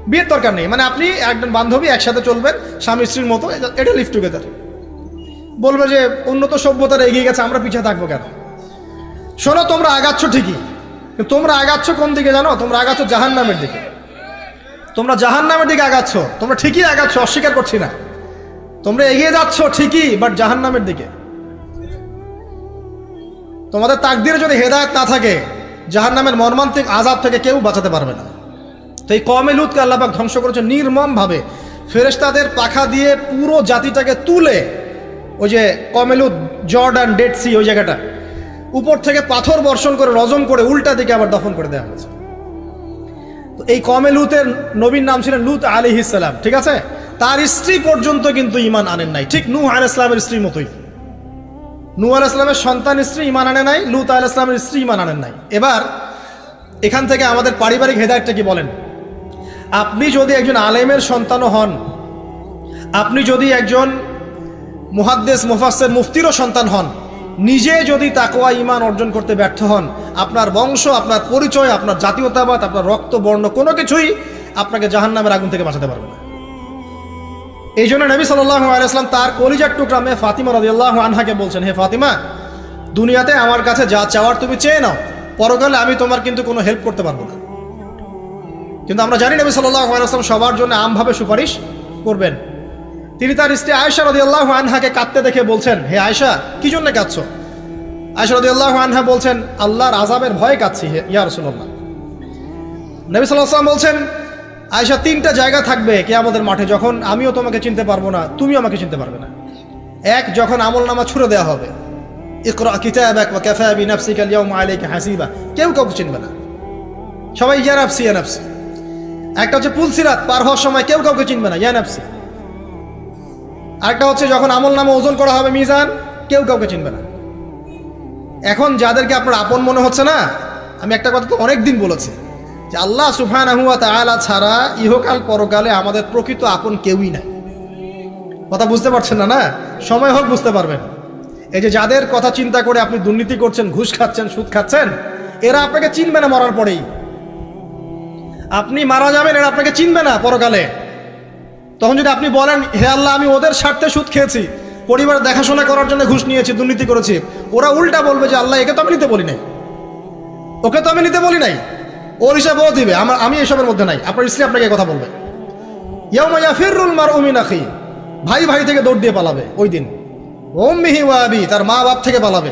বিয়ের দরকার নেই। মানে আপনি একজন বান্ধবী একসাথে চলবেন স্বামী স্ত্রীর মতো, এটা লিভ টুগেদার। বলবে যে উন্নত সভ্যতার এগিয়ে গেছে, আমরা পিছিয়ে থাকবো কেন? শোনো, তোমরা আগাচ্ছ ঠিকই, কিন্তু তোমরা আগাচ্ছ কোন দিকে জানো? তোমরা আগাচ্ছ জাহান্নামের দিকে। তোমরা জাহান্নামের দিকে আগাচ্ছ। তোমরা ঠিকই আগাচ্ছ, অস্বীকার করছি না। তোমরা এগিয়ে যাচ্ছ ঠিকই, বাট জাহান্নামের দিকে। তোমাদের তাকদিরে যদি হেদায়েত না থাকে, জাহান্নামের মর্মান্তিক আযাব থেকে কেউ বাঁচাতে পারবে না। তো এই কওমে লুতকে আল্লাহ পাক ধ্বংস করেছে নির্মম ভাবে। ফেরেশতাদের পাখা দিয়ে পুরো জাতিটাকে তুলে ওই যে কওমে লুত জর্ডান, ডেড সি, ওই জায়গাটা উপর থেকে পাথর বর্ষণ করে রজম করে উল্টা দিকে আবার দফন করে দেওয়া হয়েছে। তো এই কমে লুতের নবীর নাম ছিলেন লুত আলাইহিস সালাম, ঠিক আছে? তার স্ত্রী পর্যন্ত কিন্তু ঈমান আনেন নাই, ঠিক নূহ আলাইহিস সালামের স্ত্রীর মতোই। নূহ আলাইহিস সালামের সন্তান স্ত্রী ঈমান আনে নাই, লুত আলাইহিস সালামের স্ত্রী ঈমান আনেন নাই। এবার এখান থেকে আমাদের পারিবারিক হেদায়েতটা কি বলেন? আপনি যদি একজন আলেমের সন্তানও হন, আপনি যদি একজন মুহাদ্দিস, মুফাসসির, মুফতিরও সন্তান হন, নিজে যদি তাকওয়া ঈমান অর্জন করতে ব্যর্থ হন, আপনার বংশ, আপনার পরিচয়, আপনার জাতীয়তাবাদ, আপনার রক্ত, বর্ণ কোনো কিছুই আপনাকে জাহান্নামের আগুন থেকে বাঁচাতে পারবে না। এই জন্য নবী সাল্লাল্লাহু আলাইহি ওয়াসাল্লাম তার কলিজার টুকরা মেয়ে ফাতিমা রাদিয়াল্লাহু আনহাকে বলছেন, হে ফাতিমা, দুনিয়াতে আমার কাছে যা চাওয়ার তুমি চেয়ে নাও, পরকালে আমি তোমার কিন্তু কোনো হেল্প করতে পারবো না। কিন্তু আমরা জানি নবী সাল্লাল্লাহু আলাইহি ওয়াসাল্লাম সবার জন্য আমভাবে সুপারিশ করবেন। তিনি তার স্ত্রী আয়েশা রাদিয়াল্লাহু আনহাকে কাঁদতে দেখে বলছেন, হে আয়েশা, কি জন্য কাঁদছো? আয়েশা রাদিয়াল্লাহু আনহা বলছেন, আল্লাহর আযাবের ভয়ে কাঁদছি ইয়া রাসূলুল্লাহ। নবী সাল্লাল্লাহু আলাইহি ওয়াসাল্লাম বলছেন, আয়েশা, তিনটা জায়গা থাকবে কিয়ামতের মাঠে যখন আমিও তোমাকে চিনতে পারবো না, তুমিও আমাকে চিনতে পারবে না। এক, যখন আমলনামা ছুড়ে দেওয়া হবে, ইকরা কিতাবাক ওয়া কাফা বিনাফসিকা আল-ইয়াওমা আলাইকা হাসিবা, কেউ কাউকে চিনবে না, সবাই ইয়া নাফসি ইয়া নাফসি। একটা হচ্ছে পুলসিরাত পার হওয়ার সময় কেউ কাউকে চিনবে না, ইয়া নাফসি। আরেকটা হচ্ছে যখন আমলনামা ওজন করা হবে মিজান, কেউ কাউকে চিনবে না। এখন যাদেরকে আপনার আপন মনে হচ্ছে না, আমি একটা কথা তো অনেক দিন বলেছি যে আল্লাহ সুবহানাহু ওয়া তাআলা ছাড়া ইহকাল পরকালে আমাদের প্রকৃত আপন কেউই নাই। কথা বুঝতে পারছেন না? না, সময় হোক বুঝতে পারবেন। এই যে যাদের কথা চিন্তা করে আপনি দুর্নীতি করছেন, ঘুষ খাচ্ছেন, সুদ খাচ্ছেন, এরা আপনাকে চিনবে না মরার পরেই। আপনি মারা যাবেন, এরা আপনাকে চিনবে না পরকালে। তখন যদি আপনি বলেন, হে আল্লাহ, আমি ওদের স্বার্থে সুদ খেয়েছি, পরিবার দেখাশোনা করার জন্য ঘুষ নিয়েছি, দুর্নীতি করেছি, ওরা উল্টা বলবে যে আল্লাহ, একে তো আমি নিতে বলি নাই, ওকে তো আমি নিতে বলি নাই, ওর হিসাব ও দিবে, আমি এসবের মধ্যে নাই। আপনার স্ত্রী আপনাকে কথা বলবে, ইয়াউমা ইয়াফিরুল মারউ মিন আখি, ভাই ভাই থেকে দৌড় দিয়ে পালাবে ওই দিন। উম্মিহি ওয়া আবি, তার মা বাপ থেকে পালাবে।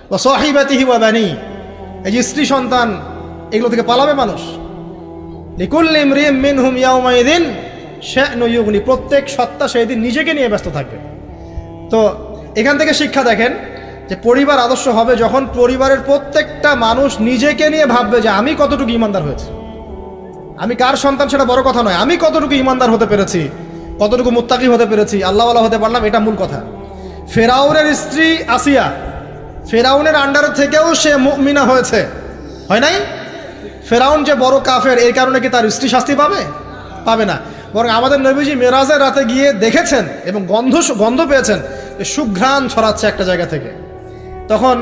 ওয়া সাহিবাতিহি ওয়া বানি, এই যে স্ত্রী সন্তান, এগুলো থেকে পালাবে মানুষ। লিকুল্লি ইমরিইন মিনহুম ইয়াউমাইযিন শা'নু ইউগনি, প্রত্যেক সত্তা সেই দিন নিজেকে নিয়ে ব্যস্ত থাকবে। তো এখান থেকে শিক্ষা দেখেন যে পরিবার আদর্শ হবে যখন পরিবারের প্রত্যেকটা মানুষ নিজেকে নিয়ে ভাববে যে আমি কতটুকু ইমানদার হয়েছি। আমি কার সন্তান সেটা বড় কথা নয়, আমি কতটুকু ইমানদার হতে পেরেছি, কতটুকু মুত্তাকি হতে পেরেছি, আল্লাহওয়ালা হতে পারলাম, এটা মূল কথা। ফেরাউনের স্ত্রী আসিয়া, ফেরাউনের আন্ডারে থেকেও সে মুমিনা হয়েছে, হয় নাই? ফেরাউন যে বড় কাফের, এই কারণে কি তার স্ত্রী শাস্তি পাবে? পাবে না। বরং আমাদের নবীজি মেরাজের রাতে গিয়ে দেখেছেন এবং গন্ধ পেয়েছেন, সুঘ্রাণ ছড়াচ্ছে একটা জায়গা থেকে। তখন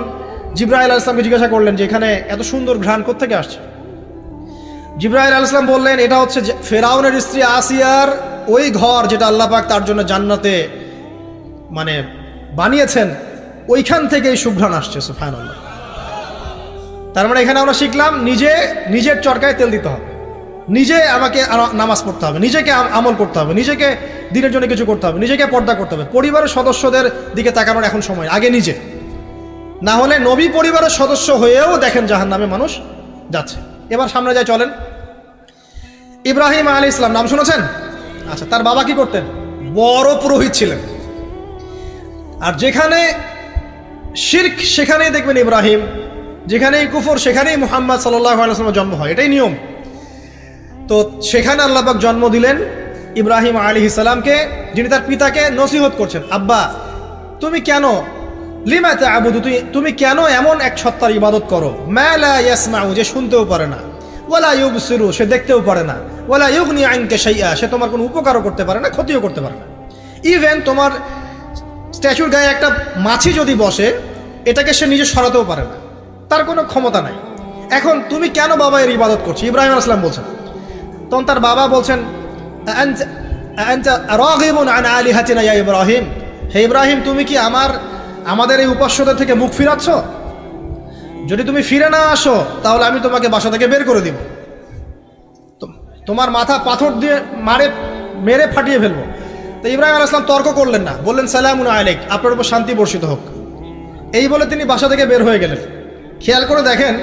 জিবরাইল আলাইহিস সালামকে জিজ্ঞাসা করলেন যে এখানে এত সুন্দর ঘ্রাণ কোত্থেকে আসছে? জিবরাইল আলাইহিস সালাম বললেন, এটা হচ্ছে ফেরাউনের স্ত্রী আসিয়ার ওই ঘর যেটা আল্লাহ পাক তার জন্য জান্নাতে মানে বানিয়েছেন, ওইখান থেকে এই সুঘ্রাণ আসছে। সুবহানাল্লাহ। তার মানে এখানে আমরা শিখলাম নিজের চরকায় তেল দিতে হবে, নিজে আমাকে নামাজ পড়তে হবে, নিজেকে আমল করতে হবে, নিজেকে দিনের জন্য কিছু করতে হবে, নিজেকে পর্দা করতে হবে। পরিবারের সদস্যদের দিকে তাকানোর এখন সময়, আগে নিজে। না হলে নবী পরিবারের সদস্য হয়েও দেখেন জাহান্নামে মানুষ যাচ্ছে। এবার সামনে যায়, চলেন। ইব্রাহিম আলাইহিস সালাম নাম শুনেছেন? আচ্ছা, তার বাবা কি করতেন? বড় পুরোহিত ছিলেন। আর যেখানে শিরক সেখানেই দেখবেন ইব্রাহিম, যেখানেই কুফর সেখানেই মুহাম্মদ সাল্লাল্লাহু আলাইহি ওয়াসাল্লামের জন্ম হয়, এটাই নিয়ম। তো সেখানে আল্লাহ পাক জন্ম দিলেন ইব্রাহিম আলাইহিস সালামকে, যিনি তার পিতাকে নসিহত করছেন, আব্বা তুমি কেন লিমা তা'বুদু, তুমি কেন এমন এক সত্তার ইবাদত করো, মা লা ইয়াসমাউ, যে শুনতেও পারে না, ওয়ালা ইউবসিরু, সে দেখতেও পারে না, ওয়ালা ইউগনি আনকা শাইআ, সে তোমার কোনো উপকারও করতে পারে না, ক্ষতিও করতে পারে না। ইভেন তোমার স্ট্যাচুর গায়ে একটা মাছি যদি বসে, এটাকে সে নিজে সরাতেও পারে না, তার কোনো ক্ষমতা নাই। এখন তুমি কেন বাবা এর ইবাদত করছো? ইব্রাহিম আলাইহিস সালাম বলছেন। তখন তার বাবা বলছেন, আনতা রাগিবুন আন আলিহাতিনা ইয়া ইব্রাহিম, হে ইব্রাহিম, তুমি কি আমাদের এই উপাস্যদের থেকে মুখ ফিরাচ্ছ? যদি তুমি ফিরে না আসো তাহলে আমি তোমাকে বাসা থেকে বের করে দিব, তোমার মাথা পাথর দিয়ে মেরে ফাটিয়ে ফেলবো। তো ইব্রাহিম আলাইহিস সালাম তর্ক করলেন না, বললেন সালামুন আলাইক, আপনার উপর শান্তি বর্ষিত হোক। এই বলে তিনি বাসা থেকে বের হয়ে গেলেন। খেয়াল করে দেখেন,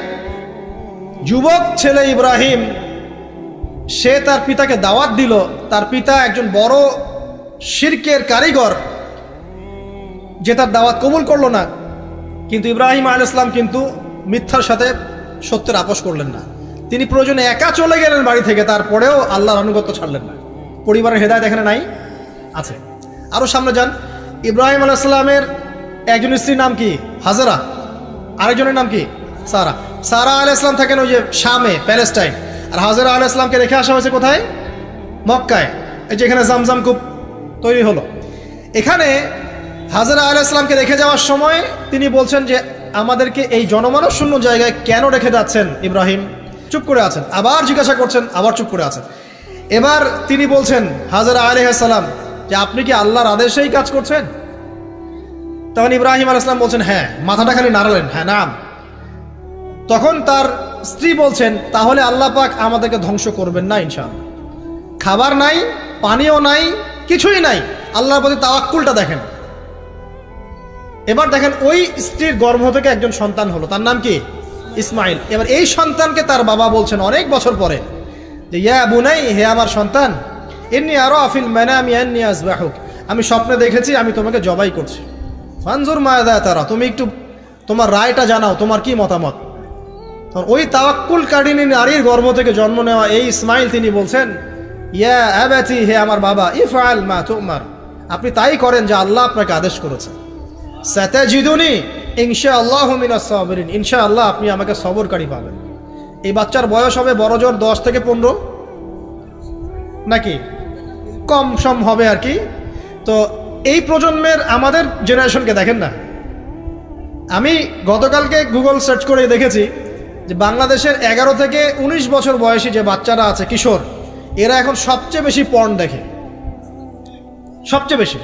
যুবক ছেলে ইব্রাহিম, সে তার পিতাকে দাওয়াত দিল, তার পিতা একজন বড় শিরকের কারিগর, যে তার দাওয়াত কবুল করলো না। কিন্তু ইব্রাহিম আলাইহিস সালাম কিন্তু মিথ্যার সাথে সত্যের আপোষ করলেন না। তিনি প্রয়োজনে একা চলে গেলেন বাড়ি থেকে, তারপরেও আল্লাহর আনুগত্য ছাড়লেন না। পরিবারের হেদায়েত এখানে নাই, আছে। আরো সামনে যান, ইব্রাহিম আলাইহিস সালামের একজন স্ত্রীর নাম কি? হাজেরা। আরেকজনের নাম কি? সারা। সারা আলাইহিস সালাম থাকেন ওই যে শামে, প্যালেস্টাইন। আর হাজেরা আলাইহিস সালামকে রেখে আসা হয়েছে কোথায়? মক্কায়, এই যেখানে জামজাম কূপ তৈরি হলো। এখানে হাজেরা আলাইহিস সালামকে রেখে যাওয়ার সময় তিনি বলছেন যে আমাদেরকে এই জনমানব শূন্য জায়গায় কেন রেখে যাচ্ছেন ইব্রাহিম? চুপ করে আছেন, আবার জিজ্ঞাসা করছেন, আবার চুপ করে আছেন। এবার তিনি বলছেন হাজেরা আলাইহিস সালাম যে আপনি কি আল্লাহর আদেশেই কাজ করছেন? তখন ইব্রাহিম আলাইহিস সালাম বলছেন হ্যাঁ, মাথাটা খালি নাড়ালেন, হ্যাঁ নাম। তখন তার স্ত্রী বলছেন তাহলে আল্লাহ পাক আমাদেরকে ধ্বংস করবেন না ইনশাআল্লাহ। খাবার নাই, পানিও নাই, কিছুই নাই, আল্লাহর প্রতি তাওয়াক্কুলটা দেখেন। এবার দেখেন ওই স্ত্রীর গর্ভ থেকে একজন সন্তান হলো, তার নাম কি? ইসমাইল। এবার এই সন্তানকে তার বাবা বলছেন অনেক বছর পরে যে ইয়া বুনাই, হে আমার সন্তান, ইন্নী আরা ফিল মানামি আন্নী আযবাহুক, আমি স্বপ্নে দেখেছি আমি তোমাকে জবাই করছি। ফানজুর মাযা তারা, তুমি একটু তোমার রায়টা জানাও, তোমার কি মতামত। ওই তাওয়াক্কুলকারিনী নারীর গর্ভ থেকে জন্ম নেওয়া এই ইসমাইল তিনি বলছেন ইয়া আবাতি, হে আমার বাবা, ইফআল মা তুমার, আপনি তাই করেন যা আল্লাহ আপনাকে আদেশ করেছেন। সাতাজিদুনি ইনশাআল্লাহু মিনাস সাবিরিন, ইনশাআল্লাহ আপনি আমাকে সবরকারী পাবেন। এই বাচ্চার বয়স হবে বড় জোর 10 থেকে 15, নাকি কম সম হবে আর কি। তো এই প্রজন্মের আমাদের জেনারেশনকে দেখেন না, আমি গতকালকে গুগল সার্চ করে দেখেছি যে বাংলাদেশের 11 থেকে 19 বছর বয়সী যে বাচ্চারা আছে, কিশোর, এরা এখন সবচেয়ে বেশি পর্ন দেখে, সবচেয়ে বেশি।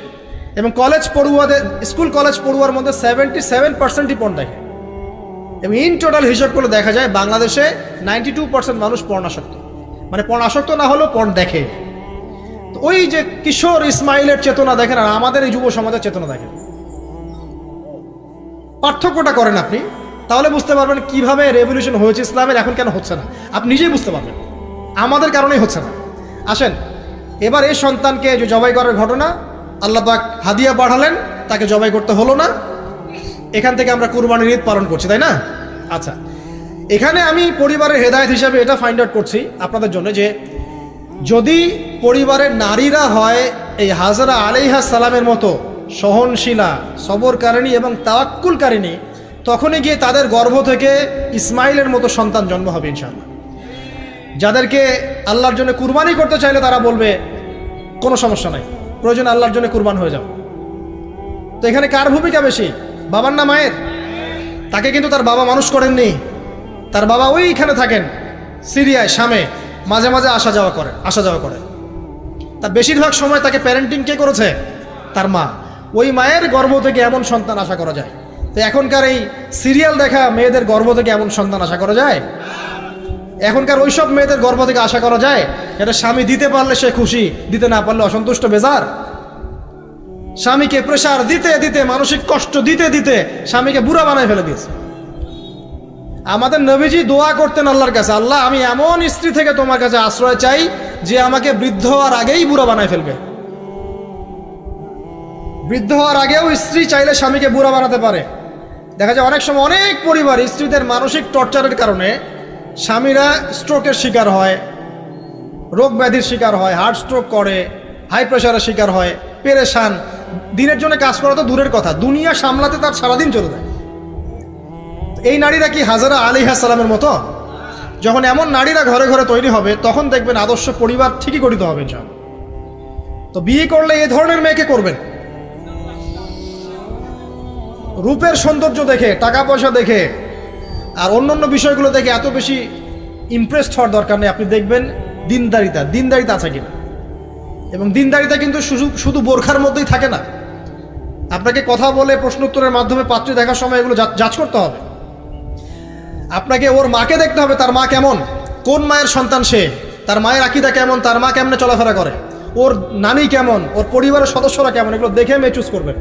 এবং কলেজ পড়ুয়াদের, স্কুল কলেজ পড়ুয়ার মধ্যে 77%ই পর্ন দেখে। এবং ইন টোটাল হিসাব করে দেখা যায় বাংলাদেশে 92% মানুষ পর্ন আসক্ত, মানে পর্ন আসক্ত না হলেও পর্ন দেখে। তো ওই যে কিশোর ইসমাইলের চেতনা দেখেন আর আমাদের এই যুব সমাজের চেতনা দেখেন, পার্থক্যটা করেন আপনি, তাহলে বুঝতে পারবেন কিভাবে রেভলিউশন হয়েছে ইসলামের, এখন কেন হচ্ছে না আপনি নিজেই বুঝতে পারবেন। আমাদের কারণেই হচ্ছে না। আসেন এবার এই সন্তানকে যে জবাই করার ঘটনা, আল্লাহ পাক হাদিয়া পাঠালেন, তাকে জবাই করতে হলো না। এখান থেকে আমরা কুরবানির ঈদ পালন করছি, তাই না? আচ্ছা, এখানে আমি পরিবারের হেদায়েত হিসাবে এটা ফাইন্ড আউট করছি আপনাদের জন্য যে যদি পরিবারের নারীরা হয় এই হাজেরা আলাইহিস সালামের মতো সহনশীলা, সবরকারিণী এবং তাওয়াক্কুলকারিণী, তখনই গিয়ে তাদের গর্ভ থেকে ইসমাইলের মতো সন্তান জন্ম হবে ইনশাআল্লাহ। যাদেরকে আল্লাহর জন্য কুরবানি করতে চাইলে তারা বলবে কোনো সমস্যা নাই, প্রয়োজন আল্লাহর জন্য কুরবান হয়ে যাও। তো এখানে কার ভূমিকা বেশি, বাবার না মায়ের? তাকে কিন্তু তার বাবা মানুষ করেননি, তার বাবা ওইখানে থাকেন সিরিয়ায়, শামে, মাঝে মাঝে আসা যাওয়া করে। তার বেশিরভাগ সময় তাকে প্যারেন্টিং কে করেছে? তার মা। ওই মায়ের গর্ভ থেকে এমন সন্তান আশা করা যায়? তো এখনকার এই সিরিয়াল দেখা মেয়েদের গর্ভ থেকে এমন সন্তান আশা করা যায়? এখনকার ওইসব মেয়েদের গর্ভ থেকে আশা করা যায় এটা স্বামী দিতে পারলে সে খুশি, দিতে না পারলে অসন্তুষ্ট, বেজার। স্বামীকে প্রেসার দিতে দিতে, মানসিক কষ্ট দিতে দিতে স্বামীকে বুড়া বানায় ফেলে দিয়েছে। আমাদের নবীজি দোয়া করতেন আল্লাহর কাছে, আল্লাহ আমি এমন স্ত্রী থেকে তোমার কাছে আশ্রয় চাই যে আমাকে বৃদ্ধ হওয়ার আগেই বুড়া বানায় ফেলবে। বৃদ্ধ হওয়ার আগেও স্ত্রী চাইলে স্বামীকে বুড়া বানাতে পারে। দেখা যায় অনেক সময় অনেক পরিবার স্ত্রীদের মানসিক টর্চারের কারণে স্বামীরা স্ট্রোকের শিকার হয়, রোগ ব্যাধির শিকার হয়, হার্ট স্ট্রোক করে, হাই প্রেশারের শিকার হয়, পেরেশান। দিনের জন্য কাজ করা তো দূরের কথা, দুনিয়া সামলাতে তার সারাদিন চলে যায়। এই নারীরা কি হাজেরা আলাইহিস সালামের মতো? যখন এমন নারীরা ঘরে ঘরে তৈরি হবে তখন দেখবেন আদর্শ পরিবার ঠিকই গঠিত হবে ইনশাআল্লাহ। তো বিয়ে করলে এই ধরনের মেয়েকে করবেন। রূপের সৌন্দর্য দেখে, টাকা পয়সা দেখে আর অন্যান্য বিষয়গুলো দেখে এত বেশি ইমপ্রেসড হওয়ার দরকার নেই। আপনি দেখবেন দিনদারিতা আছে কিনা। এবং দিনদারিতা কিন্তু শুধু বোরখার মধ্যেই থাকে না। আপনাকে কথা বলে প্রশ্ন উত্তরের মাধ্যমে পাত্রী দেখার সময় এগুলো যাচ করতে হবে। আপনাকে ওর মাকে দেখতে হবে, তার মা কেমন, কোন মায়ের সন্তান সে, তার মায়ের আকীদা কেমন, তার মা কেমনে চলাফেরা করে, ওর নানি কেমন, ওর পরিবারের সদস্যরা কেমন, এগুলো দেখে মেয়ে চুজ করবেন।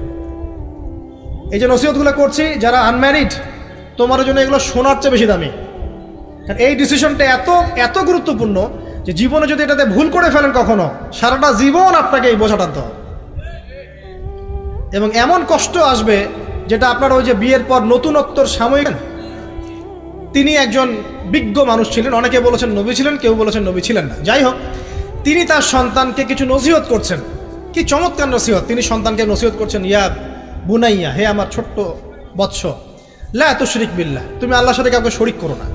এই যে নসিহতগুলো করছি, যারা আনম্যারিড তোমার জন্য এগুলো শোনার চেয়ে বেশি দামি। এই ডিসিশনটা এত গুরুত্বপূর্ণ যে জীবনে যদি এটাতে ভুল করে ফেলেন কখনো, সারাটা জীবন আপনাকে এই বোঝা টানতে হবে। এবং এমন কষ্ট আসবে যেটা আপনার ওই যে বিয়ের পর নতুনত্বর সাময়িক। তিনি একজন বিজ্ঞ মানুষ ছিলেন, অনেকে বলেছেন নবী ছিলেন, কেউ বলেছেন নবী ছিলেন না। যাই হোক, তিনি তার সন্তানকে কিছু নসিহত করছেন। কি চমৎকার নসিহত! তিনি সন্তানকে নসিহত করছেন, ইয়া বুনাইয়া, হে আমার ছোট্ট বৎস, লা তুশরিক বিল্লাহ, তুমি আল্লাহর সাথে কাউকে শরিক করো না।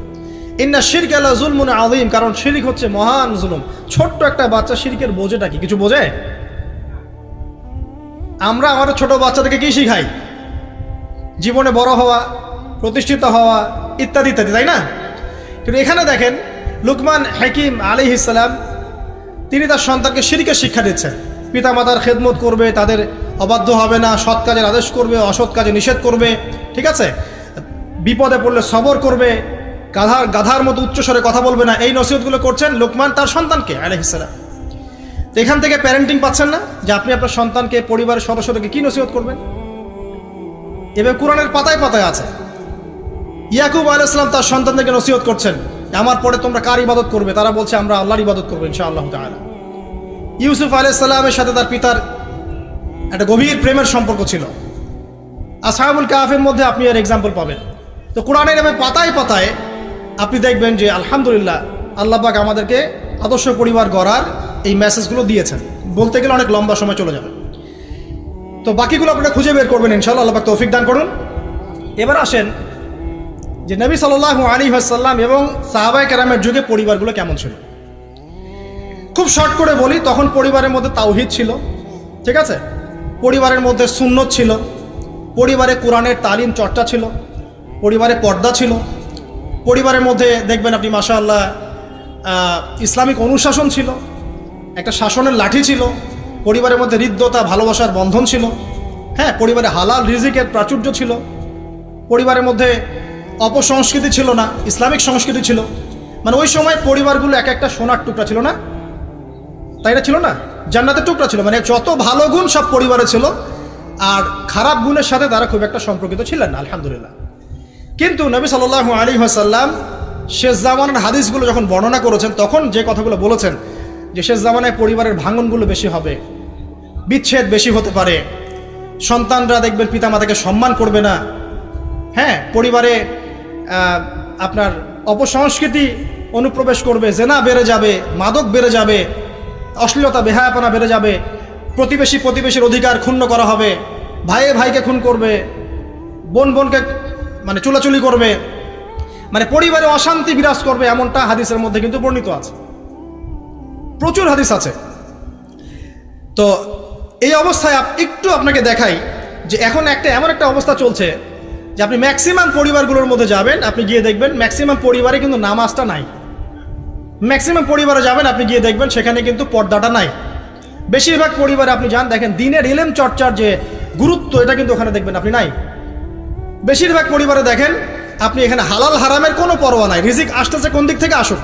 ইন্না শিরকা লা যুলমুন আযীম, কারণ শিরক হচ্ছে মহান জুলুম। ছোট্ট একটা বাচ্চা শিরকের বোঝেটা কি কিছু বোঝে? আমরা আমাদের ছোট বাচ্চাদেরকে কি শিখাই? জীবনে বড় হওয়া, প্রতিষ্ঠিত হওয়া, ইত্যাদি ইত্যাদি, তাই না? কিন্তু এখানে দেখেন লুকমান হাকিম আলাইহিস সালাম, তিনি তার সন্তানকে শিরকের শিক্ষা দিচ্ছেন। পিতামাতার খেদমত করবে, তাদের অবাধ্য হবে না, সৎ কাজের আদেশ করবে, অসৎ কাজে নিষেধ করবে, ঠিক আছে? বিপদে পড়লে সবর করবে, গাধার মতো উচ্চস্বরে কথা বলবে না। এই নসিহতগুলো করছেন লুকমান তার সন্তানকে আলাইহিস সালাম। তো এখান থেকে প্যারেন্টিং পাচ্ছেন না, যে আপনি আপনার সন্তানকে, পরিবারের সদস্যদেরকে কি নসিহত করবেন? এবার কোরআনের পাতায় পাতায় আছে। ইয়াকুব আলাইহিস সালাম তার সন্তানদেরকে নসিহত করছেন, আমার পরে তোমরা কার ইবাদত করবে? তারা বলছে আমরা আল্লাহর ইবাদত করবো ইনশাআল্লাহ তাআলা। ইউসুফ আলাইহিস সালামের সাথে তার পিতার একটা গভীর প্রেমের সম্পর্ক ছিল। আসহাবুল কাহফের মধ্যে আপনি এর এক্সাম্পল পাবেন। তো কোরআনের এভাবে পাতায় পাতায় আপনি দেখবেন যে আলহামদুলিল্লাহ আল্লাহ পাক আমাদেরকে আদর্শ পরিবার গড়ার এই মেসেজগুলো দিয়েছেন। বলতে গেলে অনেক লম্বা সময় চলে যাবে, তো বাকিগুলো আপনারা খুঁজে বের করবেন ইনশাআল্লাহ। আল্লাহ পাক তৌফিক দান করুন। এবার আসেন যে নবী সাল্লাল্লাহু আলাইহি ওয়াসাল্লাম এবং সাহাবায়ে কেরামের যুগে পরিবারগুলো কেমন ছিল। খুব শর্ট করে বলি, তখন পরিবারের মধ্যে তাওহীদ ছিল, ঠিক আছে? পরিবারের মধ্যে সুন্নত ছিল, পরিবারে কোরআনের তালিম চর্চা ছিল, পরিবারে পর্দা ছিল, পরিবারের মধ্যে দেখবেন আপনি মাশাআল্লাহ ইসলামিক অনুশাসন ছিল, একটা শাসনের লাঠি ছিল, পরিবারের মধ্যে হৃদ্যতা, ভালোবাসার বন্ধন ছিল, হ্যাঁ, পরিবারে হালাল রিজিকের প্রাচুর্য ছিল, পরিবারের মধ্যে অপসংস্কৃতি ছিল না, ইসলামিক সংস্কৃতি ছিল। মানে ওই সময় পরিবারগুলো এক একটা সোনার টুকরা ছিল না, তাই না? ছিল না, জান্নাতের টুকরা ছিল। মানে যত ভালো গুণ সব পরিবারে ছিল, আর খারাপ গুণের সাথে তারা খুব একটা সম্পর্কিত ছিলেন না, আলহামদুলিল্লাহ। কিন্তু নবী সাল্লাল্লাহু আলাইহি ওয়াসাল্লাম শেষ জামানার হাদিসগুলো যখন বর্ণনা করেছেন, তখন যে কথাগুলো বলেছেন যে শেষ জামানায় পরিবারের ভাঙনগুলো বেশি হবে, বিচ্ছেদ বেশি হতে পারে, সন্তানরা দেখবেন পিতামাতাকে সম্মান করবে না, হ্যাঁ, পরিবারে আপনার অপসংস্কৃতি অনুপ্রবেশ করবে, জেনা বেড়ে যাবে, মাদক বেড়ে যাবে, অশ্লীলতা বেহায়াপনা বেড়ে যাবে, প্রতিবেশীর অধিকার ক্ষুণ্ণ করা হবে, ভাইয়ে ভাইকে খুন করবে, বোন বোনকে মানে চুলাচুলি করবে, মানে পরিবারে অশান্তি বিরাজ করবে, এমনটা হাদিসের মধ্যে কিন্তু বর্ণিত আছে, প্রচুর হাদিস আছে। তো এই অবস্থায় একটু আপনাকে দেখাই যে এখন এমন একটা অবস্থা চলছে যে আপনি ম্যাক্সিমাম পরিবারগুলোর মধ্যে যাবেন, আপনি গিয়ে দেখবেন ম্যাক্সিমাম পরিবারে কিন্তু নামাজটা নাই। ম্যাক্সিমাম পরিবারে যাবেন, আপনি গিয়ে দেখবেন সেখানে কিন্তু পর্দাটা নাই। বেশিরভাগ পরিবারে আপনি যান, দেখেন দিনের ইলম চর্চার যে গুরুত্ব, এটা কিন্তু ওখানে দেখবেন আপনি নাই। বেশিরভাগ পরিবারে দেখেন আপনি এখানে হালাল হারামের কোনো পরোয়া নাই, রিজিক আসতেছে কোন দিক থেকে আসুক,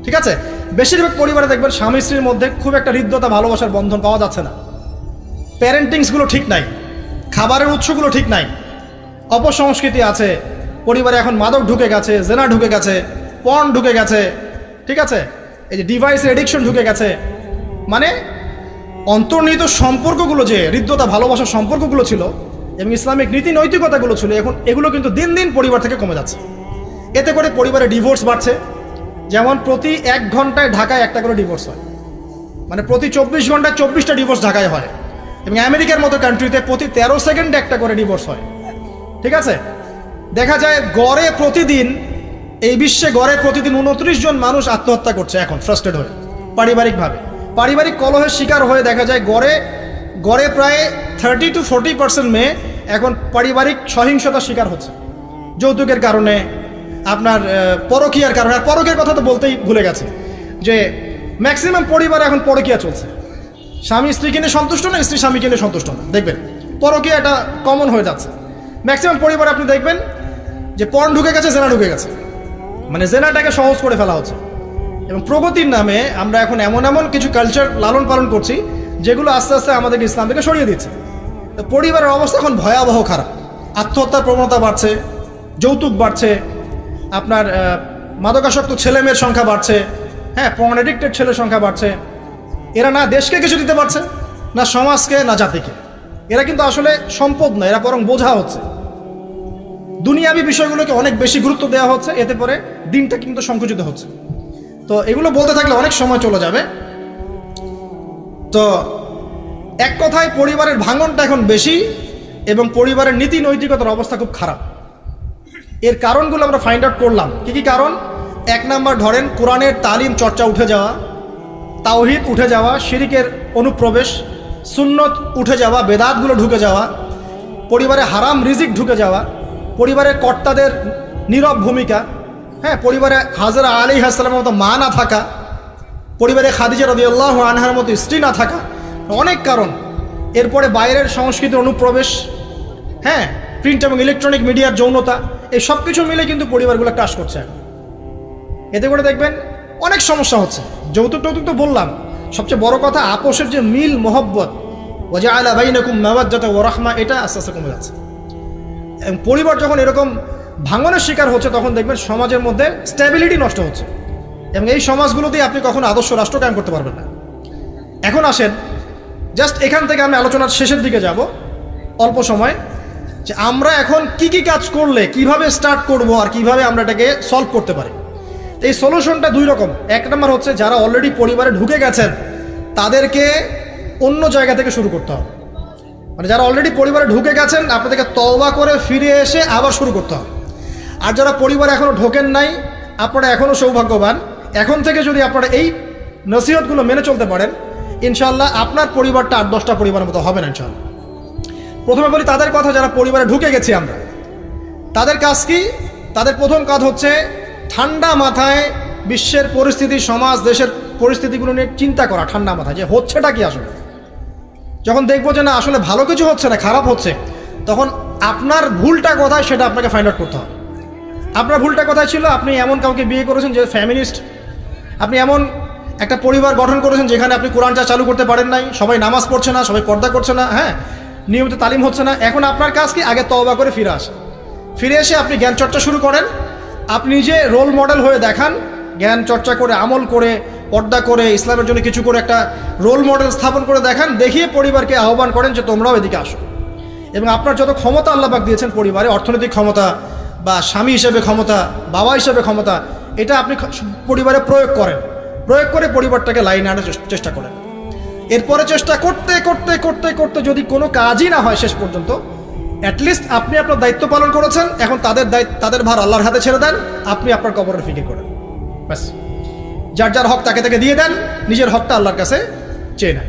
ঠিক আছে? বেশিরভাগ পরিবারে দেখবেন স্বামী স্ত্রীর মধ্যে খুব একটা হৃদ্যতা, ভালোবাসার বন্ধন পাওয়া যাচ্ছে না, প্যারেন্টিংসগুলো ঠিক নাই, খাবারের উৎসগুলো ঠিক নাই, অপসংস্কৃতি আছে পরিবারে, এখন মাদক ঢুকে গেছে, জেনা ঢুকে গেছে, পর্ন ঢুকে গেছে, ঠিক আছে? এই যে ডিভাইসের এডিকশন ঢুকে গেছে। মানে অন্তর্নিহিত সম্পর্কগুলো, যে হৃদ্যতা ভালোবাসার সম্পর্কগুলো ছিল এবং ইসলামিক নীতি নৈতিকতাগুলো ছিল, এখন এগুলো কিন্তু দিন দিন পরিবার থেকে কমে যাচ্ছে। এতে করে পরিবারে ডিভোর্স বাড়ছে। যেমন প্রতি 1 ঘন্টায় ঢাকায় একটা করে ডিভোর্স হয়, মানে প্রতি 24 ঘন্টায় 24টা ডিভোর্স ঢাকায় হয়, এবং আমেরিকার মতো কান্ট্রিতে প্রতি 13 সেকেন্ডে একটা করে ডিভোর্স হয়, ঠিক আছে? দেখা যায় গড়ে প্রতিদিন, এই বিশ্বে গড়ে প্রতিদিন 29 জন মানুষ আত্মহত্যা করছে এখন ফ্রাস্ট্রেট হয়ে, পারিবারিকভাবে, পারিবারিক কলহের শিকার হয়ে। দেখা যায় গড়ে প্রায় 30 to 40% মেয়ে এখন পারিবারিক সহিংসতার শিকার হচ্ছে, যৌতুকের কারণে, আপনার পরকীয়ার কারণে। আর পরকীয়ার কথা তো বলতেই ভুলে গেছে যে ম্যাক্সিমাম পরিবারে এখন পরকীয়া চলছে, স্বামী স্ত্রীকে নিয়ে সন্তুষ্ট না, স্ত্রী স্বামীকে নিয়ে সন্তুষ্ট না, দেখবেন পরকীয়া এটা কমন হয়ে যাচ্ছে। ম্যাক্সিমাম পরিবারে আপনি দেখবেন যে পর্ন ঢুকে গেছে, জেনা ঢুকে গেছে, মানে জেনাটাকে সহজ করে ফেলা হচ্ছে। এবং প্রগতির নামে আমরা এখন এমন কিছু কালচার লালন পালন করছি যেগুলো আস্তে আস্তে আমাদেরকে ইসলাম থেকে সরিয়ে দিচ্ছে। তো পরিবারের অবস্থা এখন ভয়াবহ খারাপ, আত্মহত্যার প্রবণতা বাড়ছে, যৌতুক বাড়ছে, আপনার মাদকাসক্ত ছেলেমেয়ের সংখ্যা বাড়ছে, হ্যাঁ, পর্ন এডিক্টেড ছেলের সংখ্যা বাড়ছে। এরা না দেশকে কিছু দিতে পারছে, না সমাজকে, না জাতিকে। এরা কিন্তু আসলে সম্পদ নয়, এরা বরং বোঝা হচ্ছে। দুনিয়াবি বিষয়গুলোকে অনেক বেশি গুরুত্ব দেওয়া হচ্ছে, এতে করে দিনটা কিন্তু সংকুচিত হচ্ছে। তো এগুলো বলতে থাকলে অনেক সময় চলে যাবে। তো এক কথায় পরিবারের ভাঙনটা এখন বেশি এবং পরিবারের নীতি নৈতিকতার অবস্থা খুব খারাপ। এর কারণগুলো আমরা ফাইন্ড আউট করলাম। কি কি কারণ? এক নাম্বার ধরেন কোরআনের তালিম চর্চা উঠে যাওয়া, তাওহীদ উঠে যাওয়া, শিরিকের অনুপ্রবেশ, সুন্নত উঠে যাওয়া, বেদাতগুলো ঢুকে যাওয়া, পরিবারে হারাম রিজিক ঢুকে যাওয়া, পরিবারের কর্তাদের নীরব ভূমিকা, হ্যাঁ, পরিবারে হাজরা আলাইহিস সালামের মতো মা না থাকা, পরিবারে খাদিজা রাদিয়াল্লাহু আনহার মতো স্ত্রী না থাকা, অনেক কারণ। এরপরে বাইরের সংস্কৃতির অনুপ্রবেশ, হ্যাঁ, প্রিন্ট এবং ইলেকট্রনিক মিডিয়ার যৌনতা, এই সব কিছু মিলে কিন্তু পরিবারগুলো ক্রাশ করছে। এতে করে দেখবেন অনেক সমস্যা হচ্ছে। যৌতুক টৌতুক তো বললাম, সবচেয়ে বড় কথা আপোষের যে মিল মোহব্বত, ওয়াজআলা বাইনাকুম মাওয়াদ্দাতা ওয়া রাহমা, এটা আস্তে আস্তে কমে যাচ্ছে। এবং পরিবার যখন এরকম ভাঙনের শিকার হচ্ছে তখন দেখবেন সমাজের মধ্যে স্ট্যাবিলিটি নষ্ট হচ্ছে এবং এই সমাজগুলোতেই আপনি কখনো আদর্শ রাষ্ট্র কায়েম করতে পারবেন না। এখন আসেন, জাস্ট এখান থেকে আমি আলোচনার শেষের দিকে যাব অল্প সময়, যে আমরা এখন কি কি কাজ করলে কিভাবে স্টার্ট করব আর কিভাবে আমরা এটাকে সলভ করতে পারি। এই সলিউশনটা দুই রকম। এক নম্বর হচ্ছে যারা অলরেডি পরিবারে ঢুকে গেছেন তাদেরকে অন্য জায়গা থেকে শুরু করতে হবে। মানে যারা অলরেডি পরিবারে ঢুকে গেছেন আপনাদেরকে তওবা করে ফিরে এসে আবার শুরু করতে হবে। আর যারা পরিবারে এখনও ঢোকেন নাই, আপনারা এখনও সৌভাগ্যবান। এখন থেকে যদি আপনারা এই নসিহতগুলো মেনে চলতে পারেন, ইনশাআল্লাহ আপনার পরিবারটা 8-10টা পরিবারের মতো হবে না ইনশাআল্লাহ। প্রথমে বলি তাদের কথা যারা পরিবারে ঢুকে গেছি আমরা, তাদের কাজ কি? তাদের প্রথম কাজ হচ্ছে ঠান্ডা মাথায় বিশ্বের পরিস্থিতি, সমাজ দেশের পরিস্থিতিগুলো নিয়ে চিন্তা করা, ঠান্ডা মাথায় যে হচ্ছেটা কি আসলে। যখন দেখবো যে না আসলে ভালো কিছু হচ্ছে না, খারাপ হচ্ছে, তখন আপনার ভুলটা কোথায় সেটা আপনাকে ফাইন্ড আউট করতে হবে। আপনার ভুলটা কোথায় ছিল? আপনি এমন কাউকে বিয়ে করেছেন যে ফ্যামিলিস্ট, আপনি এমন একটা পরিবার গঠন করেছেন যেখানে আপনি কোরআনটা চালু করতে পারেন নাই, সবাই নামাজ পড়ছে না, সবাই পর্দা করছে না, হ্যাঁ, নিয়মিত তালিম হচ্ছে না। এখন আপনার কাজ কি? আগে তওবা করে ফিরে আসেন। ফিরে এসে আপনি জ্ঞান চর্চা শুরু করেন। আপনি নিজে রোল মডেল হয়ে দেখান, জ্ঞান চর্চা করে, আমল করে, পর্দা করে, ইসলামের জন্য কিছু করে একটা রোল মডেল স্থাপন করে দেখান, দেখিয়ে পরিবারকে আহ্বান করেন যে তোমরাও এদিকে আসো। এবং আপনার যত ক্ষমতা আল্লাহ পাক দিয়েছেন পরিবারে, অর্থনৈতিক ক্ষমতা বা স্বামী হিসেবে ক্ষমতা, বাবা হিসেবে ক্ষমতা, এটা আপনি পরিবারে প্রয়োগ করেন। প্রয়োগ করে পরিবারটাকে লাইনে আনার চেষ্টা করেন। এরপরে চেষ্টা করতে করতে করতে করতে যদি কোনো কাজই না হয় শেষ পর্যন্ত, অ্যাটলিস্ট আপনি আপনার দায়িত্ব পালন করেছেন। এখন তাদের ভার আল্লাহর হাতে ছেড়ে দেন, আপনি আপনার কবরের ফিকির করেন। ব্যাস, যার যার হক তাকে তাকে দিয়ে দেন, নিজের হকটা আল্লাহর কাছে চেয়ে নেন।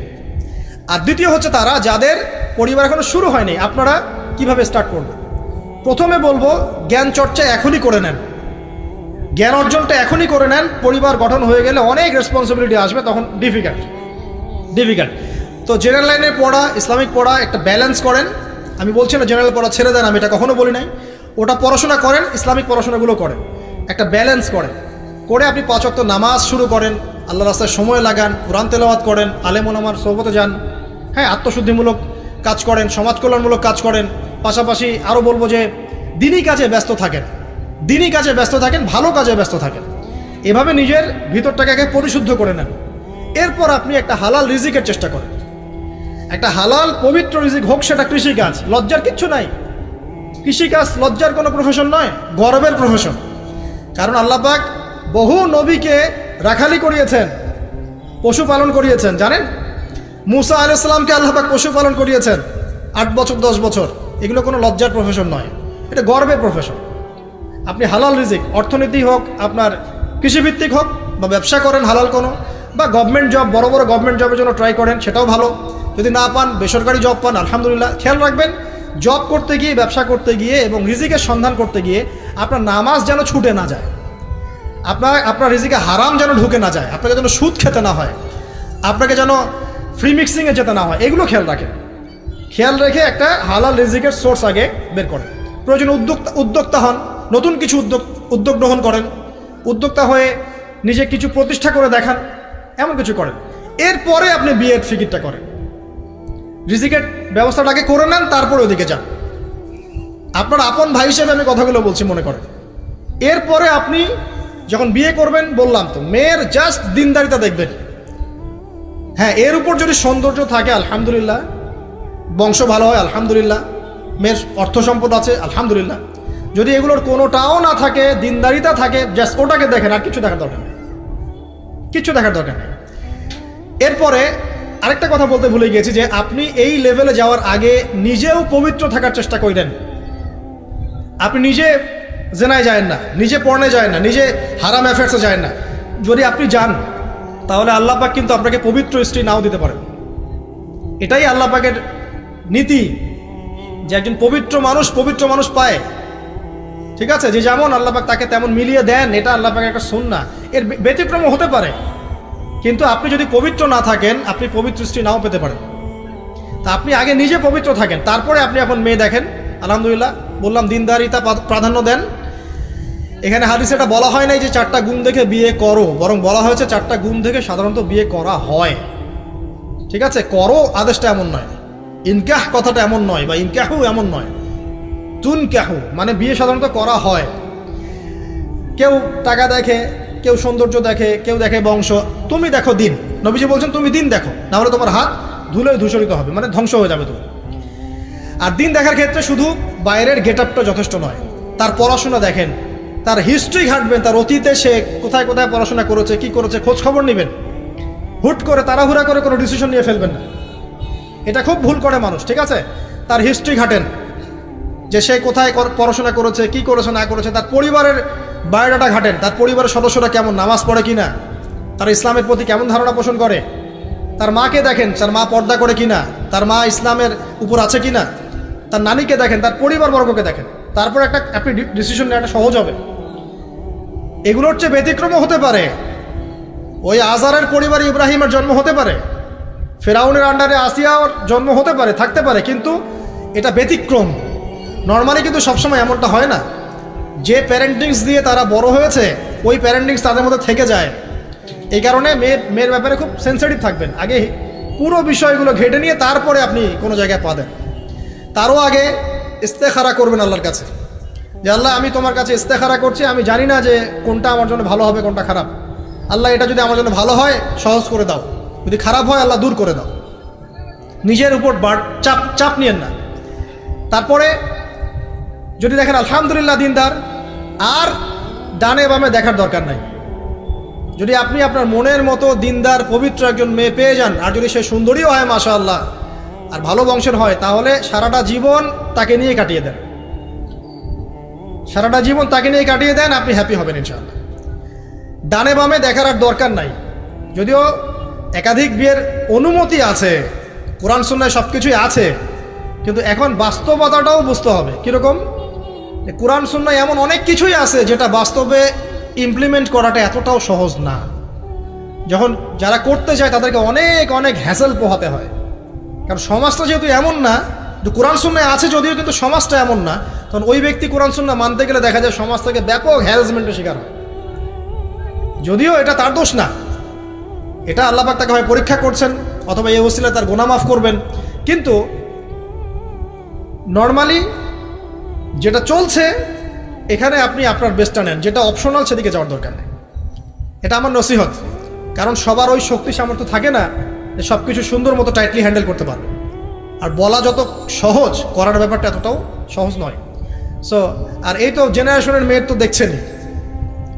আর দ্বিতীয় হচ্ছে তারা যাদের পরিবার এখনো শুরু হয়নি, আপনারা কিভাবে স্টার্ট করবেন? প্রথমে বলবো জ্ঞান চর্চা এখনই করে নেন, জ্ঞান অর্জনটা এখনই করে নেন। পরিবার গঠন হয়ে গেলে অনেক রেসপন্সিবিলিটি আসবে, তখন ডিফিকাল্ট। তো জেনারেল লাইনে পড়া, ইসলামিক পড়া একটা ব্যালেন্স করেন। আমি বলছি না জেনারেল পড়া ছেড়ে দেন, আমি এটা কখনো বলি নাই। ওটা পড়াশোনা করেন, ইসলামিক পড়াশোনাগুলো করেন, একটা ব্যালেন্স করেন। করে আপনি 5 ওয়াক্ত নামাজ শুরু করেন, আল্লাহ রাস্তায় সময় লাগান, কোরআন তেলাওয়াত করেন, আলেম ওলামার সোহবতে যান, হ্যাঁ, আত্মশুদ্ধিমূলক কাজ করেন, সমাজ কল্যাণমূলক কাজ করেন। পাশাপাশি আরও বলবো যে দিনী কাজে ব্যস্ত থাকেন, ভালো কাজে ব্যস্ত থাকেন। এভাবে নিজের ভিতরটাকে আগে পরিশুদ্ধ করে নেন। এরপর আপনি একটা হালাল রিজিকের চেষ্টা করেন, একটা হালাল পবিত্র রিজিক হোক, সেটা কৃষিকাজ। লজ্জার কিচ্ছু নাই, কৃষিকাজ লজ্জার কোনো প্রফেশন নয়, গর্বের প্রফেশন। কারণ আল্লাহ পাক বহু নবীকে রাখালি করিয়েছেন, পশুপালন করিয়েছেন। জানেন, মুসা আলাইহিস সালামকে আল্লাহ পাক পশুপালন করিয়েছেন 8 বছর 10 বছর। এগুলো কোনো লজ্জার প্রফেশন নয়, এটা গর্বের প্রফেশন। আপনি হালাল রিজিক, অর্থনীতি হোক, আপনার কৃষিভিত্তিক হোক, বা ব্যবসা করেন হালাল কোনো, বা গভর্নমেন্ট জব, বড় বড় গভর্নমেন্ট জবের জন্য ট্রাই করেন, সেটাও ভালো। যদি না পান, বেসরকারি জব পান, আলহামদুলিল্লাহ। খেয়াল রাখবেন, জব করতে গিয়ে, ব্যবসা করতে গিয়ে এবং রিজিকের সন্ধান করতে গিয়ে আপনার নামাজ যেন ছুটে না যায়, আপনার রিজিকে হারাম যেন ঢুকে না যায়, আপনাকে যেন সুদ খেতে না হয়, আপনাকে যেন ফ্রি মিক্সিংয়ে যেতে না হয়। এগুলো খেয়াল রাখেন। খেয়াল রেখে একটা হালাল রিজিকের সোর্স আগে বের করেন। প্রয়োজনে উদ্যোক্তা হন, নতুন কিছু উদ্যোগ গ্রহণ করেন, উদ্যোক্তা হয়ে নিজে কিছু প্রতিষ্ঠা করে দেখান, এমন কিছু করেন। এরপরে আপনি বিয়ের ফিকিরটা করেন, রিজিকের ব্যবস্থাটা আগে করে নেন, তারপরে ওদিকে যান। আপনার আপন ভাই হিসেবে আমি কথাগুলো বলছি, মনে করেন। এরপরে আপনি যখন বিয়ে করবেন, বললাম তো, মেয়ের জাস্ট দিনদারিতা দেখবেন। হ্যাঁ, এর উপর যদি সৌন্দর্য থাকে আলহামদুলিল্লাহ, বংশ ভালো হয় আলহামদুলিল্লাহ, মেয়ের অর্থ সম্পদ আছে আলহামদুলিল্লাহ। যদি এগুলোর কোনোটাও না থাকে, দিনদারিতা থাকে, জাস্ট ওটাকে দেখেন, আর কিছু দেখার দরকার নেই, কিচ্ছু দেখার দরকার নেই। এরপরে আরেকটা কথা বলতে ভুলে গিয়েছি যে আপনি এই লেভেলে যাওয়ার আগে নিজেও পবিত্র থাকার চেষ্টা করেন। আপনি নিজে জেনায় যায় না, নিজে পর্নে যায় না, নিজে হারাম অ্যাফেয়ার্সে যায় না। যদি আপনি যান তাহলে আল্লাহ পাক কিন্তু আপনাকে পবিত্র স্ত্রী নাও দিতে পারেন। এটাই আল্লাহ পাকের নীতি যে একজন পবিত্র মানুষ পায়, ঠিক আছে, যে যেমন আল্লাহ পাক তাকে তেমন মিলিয়ে দেন, এটা আল্লাহ পাকের একটা সুন্নাহ। এর ব্যতিক্রম হতে পারে, কিন্তু আপনি যদি পবিত্র না থাকেন আপনি পবিত্র স্ত্রী নাও পেতে পারেন। তা আপনি আগে নিজে পবিত্র থাকেন, তারপরে আপনি এখন মেয়ে দেখেন। আলহামদুলিল্লাহ, বললাম দিনদারিতা প্রাধান্য দেন। এখানে হাদিসে এটা বলা হয় নাই যে 4টা গুণ দেখে বিয়ে করো, বরং বলা হয়েছে 4টা গুণ দেখে সাধারণত বিয়ে করা হয়। ঠিক আছে, করো আদেশটা এমন নয়, ইনকাহ কথাটা এমন নয়, বা ইনকাহু এমন নয়, তুনকাহু মানে বিয়ে সাধারণত করা হয়। কেউ টাকা দেখে, কেউ সৌন্দর্য দেখে, কেউ দেখে বংশ। তুমি দেখো দিন, নবীজি বলছেন তুমি দিন দেখো, না হলে তোমার হাত ধুলোয় ধূসরিত হবে, মানে ধ্বংস হয়ে যাবে তুমি। আর দিন দেখার ক্ষেত্রে শুধু বাইরের গেট আপটা যথেষ্ট নয়, তার পড়াশোনা দেখেন, তার হিস্ট্রি ঘাটবেন, তার অতীতে সে কোথায় কোথায় পড়াশোনা করেছে, কি করেছে, খোঁজ খবর নেবেন। হুট করে তাড়াহুড়া করে কোনো ডিসিশন নিয়ে ফেলবেন না, এটা খুব ভুল করে মানুষ। ঠিক আছে, তার হিস্ট্রি ঘাটেন, যে সে কোথায় পড়াশোনা করেছে, কি করেছে না করেছে, তার পরিবারের বায়োডাটা ঘাটেন, তার পরিবারের সদস্যরা কেমন, নামাজ পড়ে কিনা, তার ইসলামের প্রতি কেমন ধারণা পোষণ করে। তার মাকে দেখেন, তার মা পর্দা করে কিনা, তার মা ইসলামের উপর আছে কিনা। তার নানিকে দেখেন, তার পরিবারবর্গকে দেখেন, তারপর আপনি ডিসিশন নেওয়াটা সহজ হবে। এগুলোর চেয়ে ব্যতিক্রমও হতে পারে। ওই আজারের পরিবারে ইব্রাহিমের জন্ম হতে পারে, ফেরাউনের আন্ডারে আসিয়ার জন্ম হতে পারে, থাকতে পারে, কিন্তু এটা ব্যতিক্রম। নর্মালি কিন্তু সবসময় এমনটা হয় না। যে প্যারেন্টিংস দিয়ে তারা বড় হয়েছে, ওই প্যারেন্টিংস তাদের মধ্যে থেকে যায়। এই কারণে মেয়ের ব্যাপারে খুব সেন্সিটিভ থাকবেন, আগে পুরো বিষয়গুলো ঘেটে নিয়ে তারপরে আপনি কোনো জায়গায় পা দেন। তারও আগে ইস্তেখারা করবেন আল্লাহর কাছে, যে আল্লাহ আমি তোমার কাছে ইস্তেখারা করছি, আমি জানি না যে কোনটা আমার জন্য ভালো হবে, কোনটা খারাপ। আল্লাহ এটা যদি আমার জন্য ভালো হয় সহজ করে দাও, যদি খারাপ হয় আল্লাহ দূর করে দাও। নিজের উপর চাপ নিয়েন না। তারপরে যদি দেখেন আলহামদুলিল্লাহ দিনদার, আর ডানে বামে দেখার দরকার নাই। যদি আপনি আপনার মনের মতো দিনদার পবিত্র একজন মেয়ে পেয়ে যান, আর যদি সে সুন্দরীও হয় মাশাআল্লাহ, আর ভালো বংশের হয়, তাহলে সারাটা জীবন তাকে নিয়ে কাটিয়ে দেন, সারাটা জীবন তাকে নিয়ে কাটিয়ে দেন, আপনি হ্যাপি হবেন ইনশাআল্লাহ। ডানে বামে দেখার আর দরকার নাই। যদিও একাধিক বিয়ের অনুমতি আছে, কোরআন সুন্নায় সব কিছুই আছে, কিন্তু এখন বাস্তবতাটাও বুঝতে হবে। কীরকম? কোরআন সুন্নায় এমন অনেক কিছুই আছে যেটা বাস্তবে ইমপ্লিমেন্ট করাটা এতটাও সহজ না। যখন যারা করতে যায় তাদেরকে অনেক অনেক হ্যাসেল পোহাতে হয়, কারণ সমাজটা যেহেতু এমন না, কোরআন সুন্নায় আছে যদিও, কিন্তু সমাজটা এমন না, তখন ওই ব্যক্তি কোরআন সুন্না মানতে গেলে দেখা যায় সমাজ থেকে ব্যাপক হ্যারাসমেন্টের শিকার হয়। যদিও এটা তার দোষ না, এটা আল্লাহ পাক তাকে হয় পরীক্ষা করছেন, অথবা এই ওসিলায় তার গুনাহ মাফ করবেন। কিন্তু নর্মালি যেটা চলছে এখানে আপনি আপনার বেস্টটা নেন, যেটা অপশনাল সেদিকে যাওয়ার দরকার নেই। এটা আমার নসিহত, কারণ সবার ওই শক্তি সামর্থ্য থাকে না যে সব কিছু সুন্দর মতো টাইটলি হ্যান্ডেল করতে পারবে। আর বলা যত সহজ, করার ব্যাপারটা এতটাও সহজ নয়। সো আর এই তো জেনারেশনের মেয়ের তো দেখছেনই,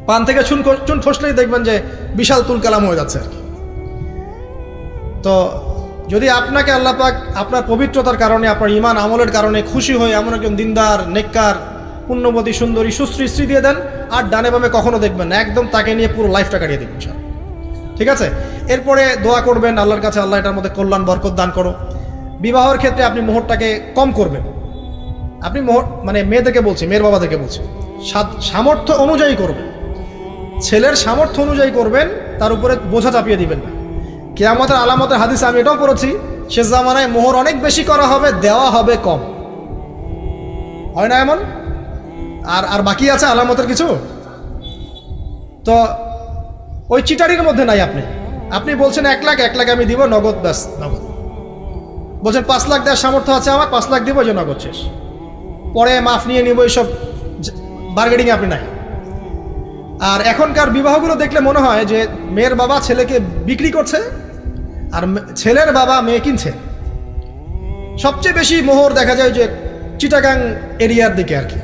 পান থেকে চুন খসলেই দেখবেন যে বিশাল তুল কালাম হয়ে যাচ্ছে আর কি। তো যদি আপনাকে আল্লাহ পাক আপনার পবিত্রতার কারণে, আপনার ঈমান আমলের কারণে খুশি হয়ে এমন একজন দিনদার, নেককার, পুণ্যবতী, সুন্দরী, সুশ্রী স্ত্রী দিয়ে দেন, আর ডানে বামে কখনো দেখবেন না, একদম তাকে নিয়ে পুরো লাইফটা কাটিয়ে দেবেন ইনশাআল্লাহ। ঠিক আছে, এরপরে দোয়া করবেন আল্লাহর কাছে, আল্লাহ এটার মধ্যে কল্যাণ বরকত দান করো। বিবাহের ক্ষেত্রে আপনি মোহরটাকে কম করবেন। আপনি মোহর মানে মেয়েদেরকে বলছি, মেয়ের বাবাদেরকে বলছি, সামর্থ্য অনুযায়ী করবেন, ছেলের সামর্থ্য অনুযায়ী করবেন, তার উপরে বোঝা চাপিয়ে দিবেন না। কিয়ামতের আলামতের হাদিসে আমি এটাও পড়েছি, শেষ জামানায় মোহর অনেক বেশি করা হবে, দেওয়া হবে কম। হয় না এমন? আর বাকি আছে আলামতের কিছু। তো ওই চিটারির মধ্যে নাই। আপনি বলছেন 1 লাখ আমি দিব নগদ, ব্যাস নগদ। বলছেন 5 লাখ দেওয়ার সামর্থ্য আছে আমার, 5 লাখ দিব, যে নগদ শেষ, পরে মাফ নিয়ে নিব, এইসব বার্গেনিং আপনি নাই। আর এখনকার বিবাহগুলো দেখলে মনে হয় যে মেয়ের বাবা ছেলেকে বিক্রি করছে, আর ছেলের বাবা মেয়ে কিনছে। সবচেয়ে বেশি মোহর দেখা যায় যে চিটাগাং এরিয়ার দিকে আর কি।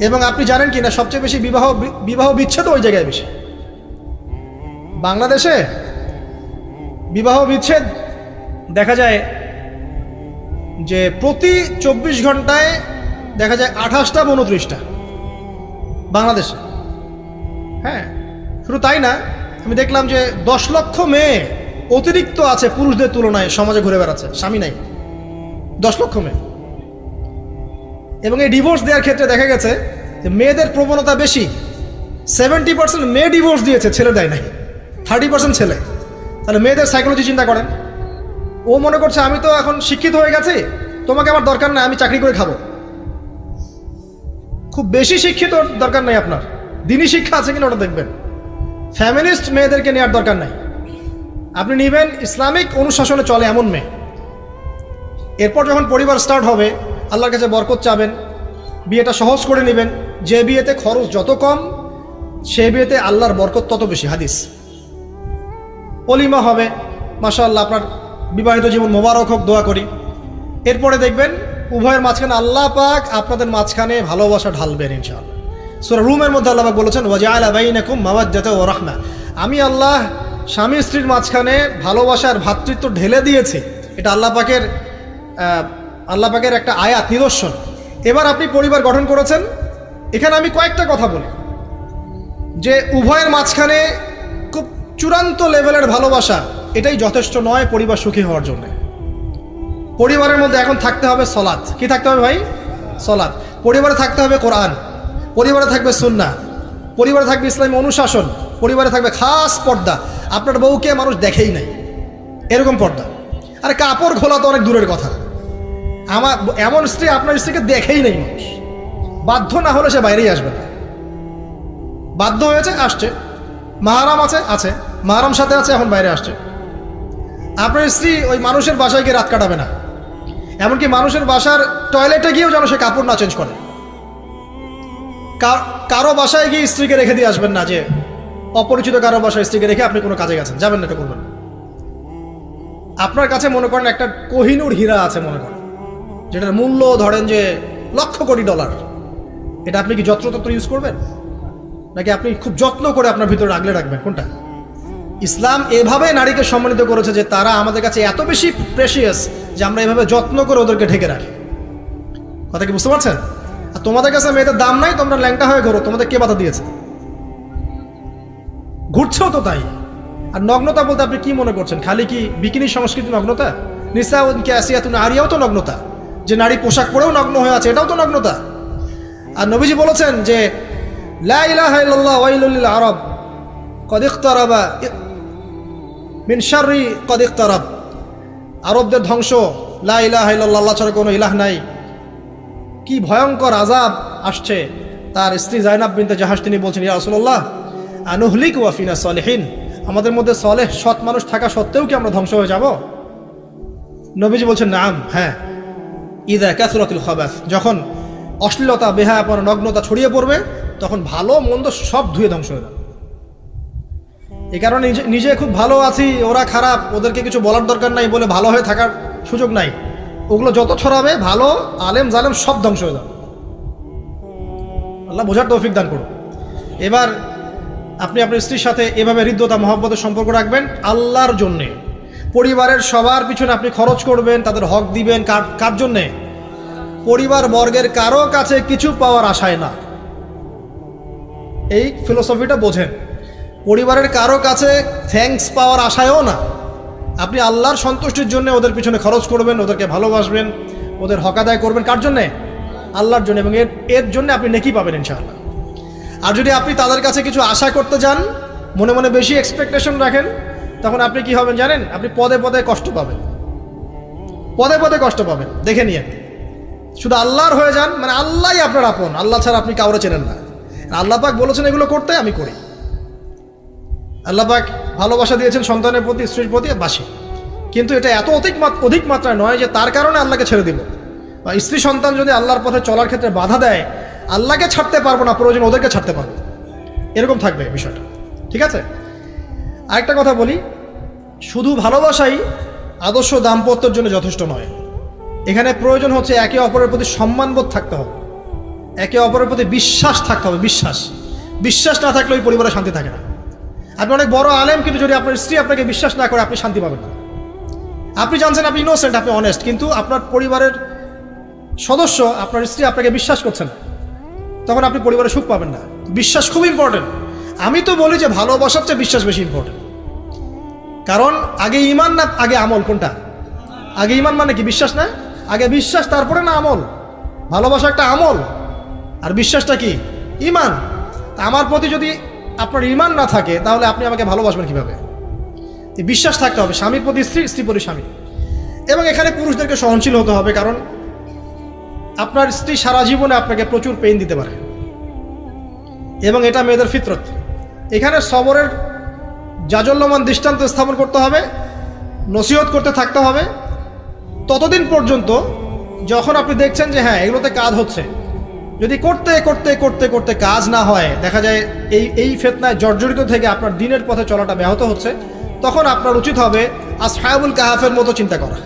এবং আপনি জানেন কি না সবচেয়ে বেশি বিবাহ বিচ্ছেদ ওই জায়গায় বেশি। বাংলাদেশে বিবাহ বিচ্ছেদ দেখা যায় যে প্রতি 24 ঘন্টায় দেখা যায় 28টা বা 29টা বাংলাদেশে। হ্যাঁ, শুধু তাই না, আমি দেখলাম যে 10 লক্ষ মেয়ে অতিরিক্ত আছে পুরুষদের তুলনায় সমাজে ঘুরে বেড়াচ্ছে, স্বামী নাই। 10 লক্ষ মেয়ে। এবং এই ডিভোর্স দেওয়ার ক্ষেত্রে দেখা গেছে যে মেয়েদের প্রবণতা বেশি। 70% মেয়ে ডিভোর্স দিয়েছে, ছেলে দেয় নাই। 30% ছেলে। তাহলে মেয়েদের সাইকোলজি চিন্তা করেন। ও মনে করছে আমি তো এখন শিক্ষিত হয়ে গেছি, তোমাকে আমার দরকার নাই, আমি চাকরি করে খাবো। খুব বেশি শিক্ষিত দরকার নাই আপনার, দিনী শিক্ষা আছে কিনা ওটা দেখবেন। ফ্যামিলিস্ট মেয়েদেরকে নেওয়ার দরকার নাই, আপনি নেবেন ইসলামিক অনুশাসনে চলে এমন মেয়ে। এরপর যখন পরিবার স্টার্ট হবে, আল্লাহর কাছে বরকত চাবেন, বিয়েটা সহজ করে নেবেন। যে বিয়েতে খরচ যত কম, সে বিয়েতে আল্লাহর বরকত তত বেশি। হাদিস। অলিমা হবে, মাশাআল্লাহ, আপনার বিবাহিত জীবন মোবারক হোক, দোয়া করি। এরপরে দেখবেন উভয়ের মাঝখানে আল্লাহ পাক আপনাদের মাঝখানে ভালোবাসা ঢালবেন ইনশাআল্লাহ। সূরা রুমের মধ্যে আল্লাহ পাক বলেছেন ওয়াজআলা বাইনাকুম মাওয়াদ্দাতা ওয়া রাহমা, আমি আল্লাহ স্বামী স্ত্রীর মাঝখানে ভালোবাসার ভ্রাতৃত্ব ঢেলে দিয়েছি। এটা আল্লাহ পাকের একটা আয়াত, নিদর্শন। এবার আপনি পরিবার গঠন করেছেন, এখানে আমি কয়েকটা কথা বলি যে উভয়ের মাঝখানে খুব চূড়ান্ত লেভেলের ভালোবাসা এটাই যথেষ্ট নয় পরিবার সুখী হওয়ার জন্য। পরিবারের মধ্যে এখন থাকতে হবে সলাত। কি থাকতে হবে ভাই? সলাত। পরিবারে থাকতে হবে কোরআন, পরিবারে থাকবে সুন্নাহ, পরিবারে থাকবে ইসলামী অনুশাসন, পরিবারে থাকবে খাস পর্দা। আপনার বউকে মানুষ দেখেই নাই, এরকম পর্দা। আরে কাপড় খোলা তো অনেক দূরের কথা, আমার এমন স্ত্রী আপনার স্ত্রীকে দেখেই নেই মানুষ। বাধ্য না হলে সে বাইরেই আসবে না। বাধ্য হয়েছে, আসছে। মাহারাম আছে, মাহারাম সাথে আছে, এখন বাইরে আসছে। আপনার স্ত্রী ওই মানুষের বাসায় গিয়ে রাত কাটাবে না, এমনকি মানুষের বাসার টয়লেটে গিয়েও যেন সে কাপড় না চেঞ্জ করে। কারো বাসায় গিয়ে স্ত্রীকে রেখে দিয়ে আসবেন না, যে অপরিচিত কারো বাসায় স্ত্রীকে রেখে আপনি কোনো কাজে গেছেন, যাবেন না, এটা করবেন। আপনার কাছে মনে করেন একটা কোহিনূর হীরা আছে, মনে করেন যেটার মূল্য ধরেন যে লক্ষ কোটি ডলার, এটা আপনি কি যত্রতত্র ইউজ করবেন, নাকি আপনি খুব যত্ন করে আপনার ভিতরে আগলে রাখবেন? কোনটা? ইসলাম এভাবে নারীকে সম্মানিত করেছে যে তারা আমাদের কাছে এত বেশি প্রেশিয়াস যে আমরা এভাবে যত্ন করে ওদেরকে ঢেকে রাখি। কথা কি বুঝতে পারছেন? আর তোমাদের কাছে মেয়েদের দাম নাই, তোমরা ল্যাংটা হয়ে ঘোরো, তোমাদের কে বাধা দিয়েছে? ঘুরছেও তো তাই। আর নগ্নতা বলতে আপনি কি মনে করছেন? খালি কি বিকিনি সংস্কৃতি নগ্নতা? নিসাউন কাসিয়াতুন আরিয়াও তো নগ্নতা, যে নারী পোশাক পরেও নগ্ন হয়ে আছে, এটাও তো নগ্নতা। আর নবীজি বলেছেন যে লা ইলাহা ইল্লাল্লাহ ওয়াইলুল লিল আরব কদ ইকতারাবা মিন শাররি কদ ইকতারাব, আরবদের ধ্বংস, লা ইলাহা ইল্লাল্লাহ, আল্লাহ ছাড়া কোনো ইলাহ নাই, কি ভয়ঙ্কর আযাব আসছে। তার স্ত্রী জাইনাব বিনতে জাহাশ তিনি বলছেন, ইয়া রাসূলুল্লাহ আনুহলিক ওয়া ফিনা সালিহিন, আমাদের মধ্যে সলেহ সৎ মানুষ থাকা সত্ত্বেও কি আমরা ধ্বংস হয়ে যাব? নবীজি বলছেন নাম, হ্যাঁ। ইযা কাসরাতুল খাবাস, যখন অশ্লীলতা, বেহায়াপনা, নগ্নতা ছড়িয়ে পড়বে, তখন ভালো মন্দ সব ধুয়ে ধ্বংস হয়ে যাবে। এই কারণে নিজে খুব ভালো আছি, ওরা খারাপ, ওদেরকে কিছু বলার দরকার নাই বলে ভালো হয়ে থাকার সুযোগ নাই। ওগুলো যত ছড়াবে, ভালো আলেম জালেম সব ধ্বংস হয়ে যাবে। আল্লাহ বোঝার তৌফিক দান করুন। এবার আপনি আপনার স্ত্রীর সাথে এভাবে হৃদ্যতা মহব্বতের সম্পর্ক রাখবেন আল্লাহর জন্যে। পরিবারের সবার পিছনে আপনি খরচ করবেন, তাদের হক দিবেন। কার জন্যে? পরিবার বর্গের কারো কাছে কিছু পাওয়ার আশায় না। এই ফিলোসফিটা বোঝেন। পরিবারের কারো কাছে থ্যাঙ্কস পাওয়ার আশায়ও না, আপনি আল্লাহর সন্তুষ্টির জন্য ওদের পিছনে খরচ করবেন, ওদেরকে ভালোবাসবেন, ওদের হক আদায় করবেন। কার জন্যে? আল্লাহর জন্য। এবং এর জন্য আপনি নেকি পাবেন ইনশাআল্লাহ। আর যদি আপনি তাদের কাছে কিছু আশা করতে যান, মনে মনে বেশি এক্সপেকটেশন রাখেন, তখন আপনি কি হবেন জানেন? আপনি পদে পদে কষ্ট পাবেন, পদে পদে কষ্ট পাবেন। দেখে নিয়ে শুধু আল্লাহর হয়ে যান, মানে আল্লাহই আপনার আপন, আল্লাহ ছাড়া আপনি কাউরে চেনেন না। আল্লাহ পাক বলেছেন এগুলো করতে, আমি করি। আল্লাহ পাক ভালোবাসা দিয়েছেন সন্তানের প্রতি, স্ত্রীর প্রতি, বাসি। কিন্তু এটা এত অধিক মাত্রায় নয় যে তার কারণে আল্লাহকে ছেড়ে দিব। বা স্ত্রী সন্তান যদি আল্লাহর পথে চলার ক্ষেত্রে বাধা দেয়, আল্লাহকে ছাড়তে পারবো না, প্রয়োজন ওদেরকে ছাড়তে পারবো, এরকম থাকবে বিষয়টা। ঠিক আছে? আরেকটা কথা বলি, শুধু ভালোবাসাই আদর্শ দাম্পত্যের জন্য যথেষ্ট নয়। এখানে প্রয়োজন হচ্ছে একে অপরের প্রতি সম্মানবোধ থাকতে হবে, একে অপরের প্রতি বিশ্বাস থাকতে হবে। বিশ্বাস না থাকলে ওই পরিবারে শান্তি থাকে না। আপনি অনেক বড় আলেম, কিন্তু যদি আপনার স্ত্রী আপনাকে বিশ্বাস না করে, আপনি শান্তি পাবেন না। আপনি জানছেন আপনি ইনোসেন্ট, আপনি অনেস্ট, কিন্তু আপনার পরিবারের সদস্য, আপনার স্ত্রী আপনাকে বিশ্বাস করছে না, তখন আপনি পরিবারে সুখ পাবেন না। বিশ্বাস খুব ইম্পর্টেন্ট। আমি তো বলি যে ভালোবাসার চেয়ে বিশ্বাস বেশি ইম্পর্টেন্ট। কারণ আগে ইমান না আগে আমল? কোনটা আগে? ইমান মানে কি? বিশ্বাস না? আগে বিশ্বাস, তারপরে না আমল? ভালোবাসা একটা আমল, আর বিশ্বাসটা কি? ইমান। আমার প্রতি যদি আপনার ইমান না থাকে, তাহলে আপনি আমাকে ভালোবাসবেন কিভাবে? বিশ্বাস থাকতে হবে, স্বামীর প্রতি স্ত্রী, স্ত্রী প্রতি স্বামী। এবং এখানে পুরুষদেরকে সহনশীল হতে হবে, কারণ আপনার স্ত্রী সারা জীবনে আপনাকে প্রচুর পেইন দিতে পারে, এবং এটা মেয়েদের ফিতরত। এখানে সবরের জাজল্যমান দৃষ্টান্ত স্থাপন করতে হবে, নসিহত করতে থাকতে হবে ততদিন পর্যন্ত যখন আপনি দেখছেন যে হ্যাঁ এগুলোতে কাজ হচ্ছে। যদি করতে করতে করতে করতে কাজ না হয়, দেখা যায় এই ফিতনায় জর্জরিত থেকে আপনার দিনের পথে চলাটা ব্যাহত হচ্ছে, তখন আপনার উচিত হবে আসহাবুল কাহাফের মতো চিন্তা করা।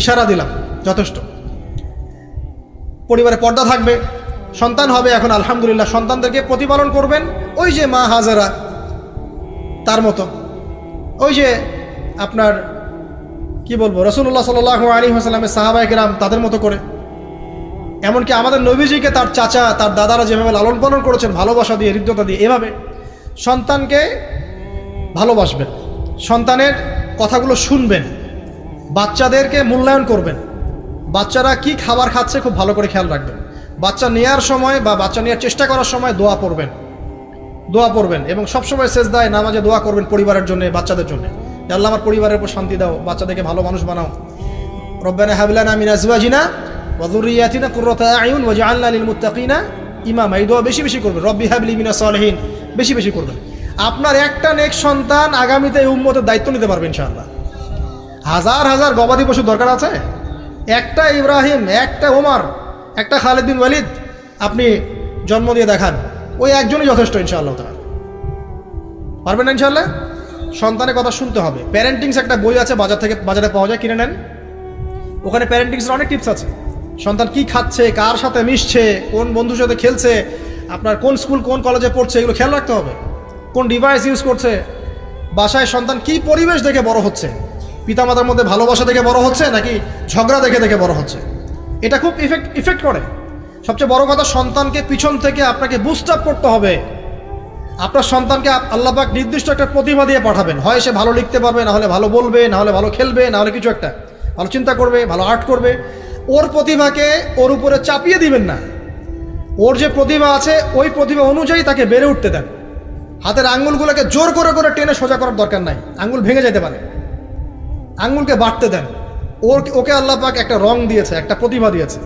ইশারা দিলাম, যথেষ্ট। পরিবারে পর্দা থাকবে, সন্তান হবে। এখন আলহামদুলিল্লাহ সন্তানদেরকে প্রতিপালন করবেন ওই যে মা হাজারা তার মতো, ওই যে আপনার কি বলবো, রাসূলুল্লাহ সাল্লাল্লাহু আলাইহি ওয়াসাল্লামের সাহাবায়ে কেরাম তাদের মতো করে। এমনকি আমাদের নবীজিকে তার চাচা, তার দাদারা যেভাবে লালন পালন করেছেন, ভালোবাসা দিয়ে, হৃদ্যতা দিয়ে, এভাবে সন্তানকে ভালোবাসবেন, সন্তানের কথাগুলো শুনবেন, বাচ্চাদেরকে মূল্যায়ন করবেন, বাচ্চারা কি খাবার খাচ্ছে খুব ভালো করে খেয়াল রাখবেন। বাচ্চা নেওয়ার সময় বা বাচ্চা নেওয়ার চেষ্টা করার সময় দোয়া পড়বেন, এবং সবসময় সেজদায় নামাজে দোয়া করবেন পরিবারের জন্য, বাচ্চাদের জন্য। আল্লাহ আমার পরিবারের উপর শান্তি দাও, বাচ্চাদেরকে ভালো মানুষ বানাও। রব্বানা হাব লানা মিন আজওয়াজিনা ওয়া যুররিয়াতিনা কুররাতা আয়ুন ওয়াজআলনা লিল মুত্তাকিনা ইমামা। এই দোয়া বেশি বেশি করবেন। রব্বি হাবলি মিনাস সালিহিন বেশি বেশি করবেন। আপনার একটা নেক সন্তান আগামীতে এই উম্মতের দায়িত্ব নিতে পারবে ইনশাআল্লাহ। হাজার হাজার গবাদি পশু দরকার আছে? একটা ইব্রাহিম, একটা ওমর, একটা খালিদ বিন ওয়ালিদ আপনি জন্ম দিয়ে দেখান, ওই একজনই যথেষ্ট ইনশাআল্লাহ। তাআলা পারবেন না ইনশাআল্লাহ? সন্তানের কথা শুনতে হবে। প্যারেন্টিংস একটা বই আছে, বাজারে পাওয়া যায়, কিনে নেন। ওখানে প্যারেন্টিংসের অনেক টিপস আছে। সন্তান কি খাচ্ছে, কার সাথে মিশছে, কোন বন্ধুর সাথে খেলছে, আপনার কোন স্কুল কোন কলেজে পড়ছে, এগুলো খেয়াল রাখতে হবে। কোন ডিভাইস ইউজ করছে, বাসায় সন্তান কি পরিবেশ দেখে বড় হচ্ছে, পিতামাতার মধ্যে ভালোবাসা দেখে বড় হচ্ছে নাকি ঝগড়া দেখে দেখে বড় হচ্ছে, এটা খুব ইফেক্ট করে। সবচেয়ে বড় কথা, সন্তানকে পিছন থেকে আপনাকে বুস্ট আপ করতে হবে। আপনার সন্তানকে আল্লাহ পাক নির্দিষ্ট একটা প্রতিভা দিয়ে পাঠাবেন। হয় সে ভালো লিখতে পারবে, না হলে ভালো বলবে, না হলে ভালো খেলবে, না হলে কিছু একটা ভালো চিন্তা করবে, ভালো আর্ট করবে। ওর প্রতিভাকে ওর উপরে চাপিয়ে দিবেন না। ওর যে প্রতিভা আছে ওই প্রতিভা অনুযায়ী তাকে বেড়ে উঠতে দেন। হাতের আঙ্গুলগুলোকে জোর করে করে টেনে সোজা করার দরকার নাই, আঙ্গুল ভেঙে যেতে পারে। আঙ্গুলকে বাড়তে দেন। ওকে আল্লাহ পাক একটা রং দিয়েছে, একটা প্রতিভা দিয়েছে,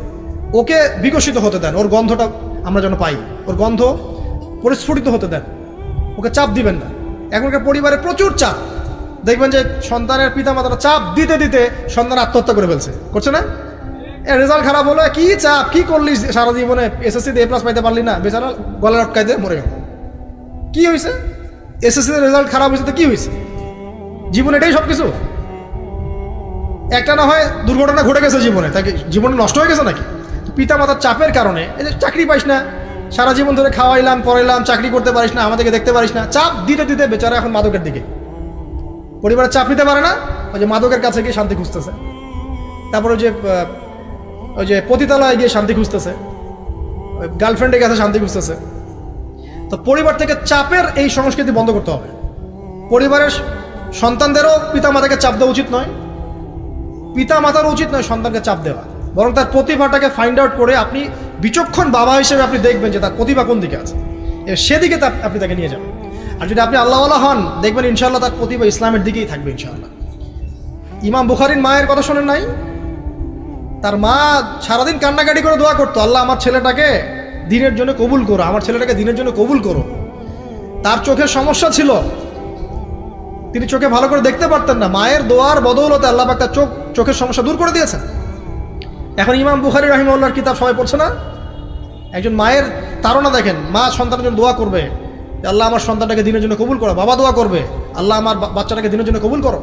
ওকে বিকশিত হতে দেন। ওর গন্ধটা আমরা যেন পাই, ওর গন্ধ পরিস্ফুটিত হতে দেন। ওকে চাপ দিবেন না। এখনকার পরিবারে প্রচুর চাপ, দেখবেন যে সন্তানের পিতামাতারা চাপ দিতে দিতে সন্তান আত্মহত্যা করে ফেলছে, করছে না? রেজাল্ট খারাপ হলো, কি চাপ, কি করলি সারা জীবনে, এসএসসিতে A+ পাইতে পারলি না, বেচারা গলা লটকাই দিয়ে মরে গেল। কি হয়েছে? এসএসসিতে রেজাল্ট খারাপ হয়েছে তো কি হয়েছে? জীবন এটাই সব কিছু? একটা না হয় দুর্ঘটনা ঘটে গেছে জীবনে, তাকে জীবনে নষ্ট হয়ে গেছে নাকি? পিতামাতার চাপের কারণে, এই যে চাকরি পাইস না, সারা জীবন ধরে খাওয়াইলাম পড়াইলাম, চাকরি করতে পারিস না, আমাদেরকে দেখতে পারিস না, চাপ দিতে দিতে বেচারা এখন মাদকের দিকে। পরিবারের চাপ নিতে পারে না, ওই যে মাদকের কাছে গিয়ে শান্তি খুঁজতেছে, তারপর ওই যে পতিতালয়ে গিয়ে শান্তি খুঁজতেছে, ওই গার্লফ্রেন্ডের কাছে শান্তি খুঁজতেছে। তো পরিবার থেকে চাপের এই সংস্কৃতি বন্ধ করতে হবে। পরিবারের সন্তানদেরও পিতামাতাকে চাপ দেওয়া উচিত নয়, পিতামাতারও উচিত নয় সন্তানকে চাপ দেওয়া। বরং তার প্রতিভাটাকে ফাইন্ড আউট করে আপনি বিচক্ষণ বাবা হিসেবে আপনি দেখবেন যে তার প্রতিভা কোন দিকে আছে, সেদিকে আপনি তাকে নিয়ে যাবেন। আর যদি আপনি আল্লাহওয়ালা হন, দেখবেন ইনশাআল্লাহ তার প্রতিভা ইসলামের দিকেই থাকবে ইনশাআল্লাহ। ইমাম বুখারীর মায়ের কথা শোনেন নাই? তার মা সারাদিন কান্নাকাটি করে দোয়া করতো, আল্লাহ আমার ছেলেটাকে দিনের জন্য কবুল করো, আমার ছেলেটাকে দিনের জন্য কবুল করো। তার চোখের সমস্যা ছিল, তিনি চোখে ভালো করে দেখতে পারতেন না। মায়ের দোয়ার বদৌলতে আল্লাহ পাক তার চোখের সমস্যা দূর করে দিয়েছেন। এখন ইমাম বুখারী রাহিমাহুল্লাহর কিতাব সবাই পড়ছে না? একজন মায়ের তাড়না দেখেন, মা সন্তানের জন্য দোয়া করবে, আল্লাহ আমার সন্তানটাকে দিনের জন্য কবুল করো। বাবা দোয়া করবে, আল্লাহ আমার বাচ্চাটাকে দিনের জন্য কবুল করো।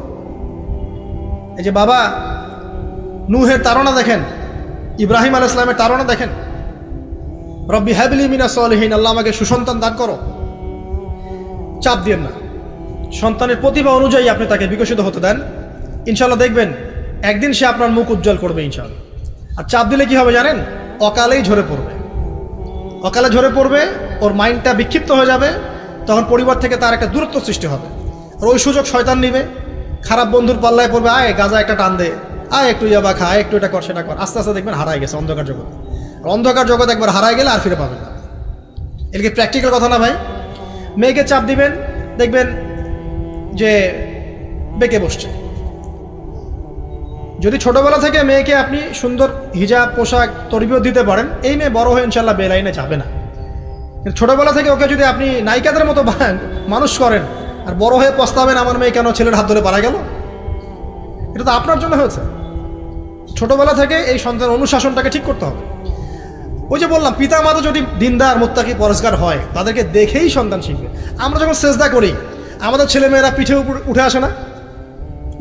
এই যে বাবা নূহের তাড়না দেখেন, ইব্রাহিম আলাইহিস সালামের তাড়না দেখেন, রব্বি হাবলি মিনাস সলিহিন, আল্লাহ আমাকে সুসন্তান দান করো। চাপ দিয়েন না, সন্তানের প্রতিভা অনুযায়ী আপনি তাকে বিকশিত হতে দেন, ইনশাল্লাহ দেখবেন একদিন সে আপনার মুখ উজ্জ্বল করবে ইনশাল্লাহ। আর চাপ দিলে কি হবে জানেন? অকালেই ঝরে পড়বে, অকালে ঝরে পড়বে, ওর মাইন্ডটা বিক্ষিপ্ত হয়ে যাবে, তখন পরিবার থেকে তার একটা দূরত্ব সৃষ্টি হবে। আর ওই সুযোগ শয়তান নিবে, খারাপ বন্ধুর পাল্লায় পড়বে, আয় গাঁজা একটা টান দে, আয় একটু ইয়াবা খা, একটু এটা কর সেটা কর, আস্তে আস্তে দেখবেন হারায় গেছে অন্ধকার জগৎ। আর অন্ধকার জগৎ একবার হারায় গেলে আর ফিরে পাবেন না। এর কি প্র্যাকটিক্যাল কথা না ভাই? মেয়েকে চাপ দিবেন, দেখবেন যে বেঁকে বসছে। যদি ছোটবেলা থেকে মেয়েকে আপনি সুন্দর হিজাব পোশাক তরবিয়ত দিতে পারেন, এই মেয়ে বড় হয়ে ইনশাল্লাহ বেলাইনে যাবে না। কিন্তু ছোটবেলা থেকে ওকে যদি আপনি নায়িকাদের মতো মানুষ করেন আর বড় হয়ে পস্তাবেন আমার মেয়ে কেন ছেলের হাত ধরে পারা গেল, এটা তো আপনার জন্য হয়েছে। ছোটবেলা থেকে এই সন্তান অনুশাসনটাকে ঠিক করতে হবে। ওই যে বললাম, পিতা মাতা যদি দিনদার মুত্তাকি পরেজগার হয়, তাদেরকে দেখেই সন্তান শিখবে। আমরা যখন সেজদা করি, আমাদের ছেলেমেয়েরা পিঠে উপর উঠে আসে না?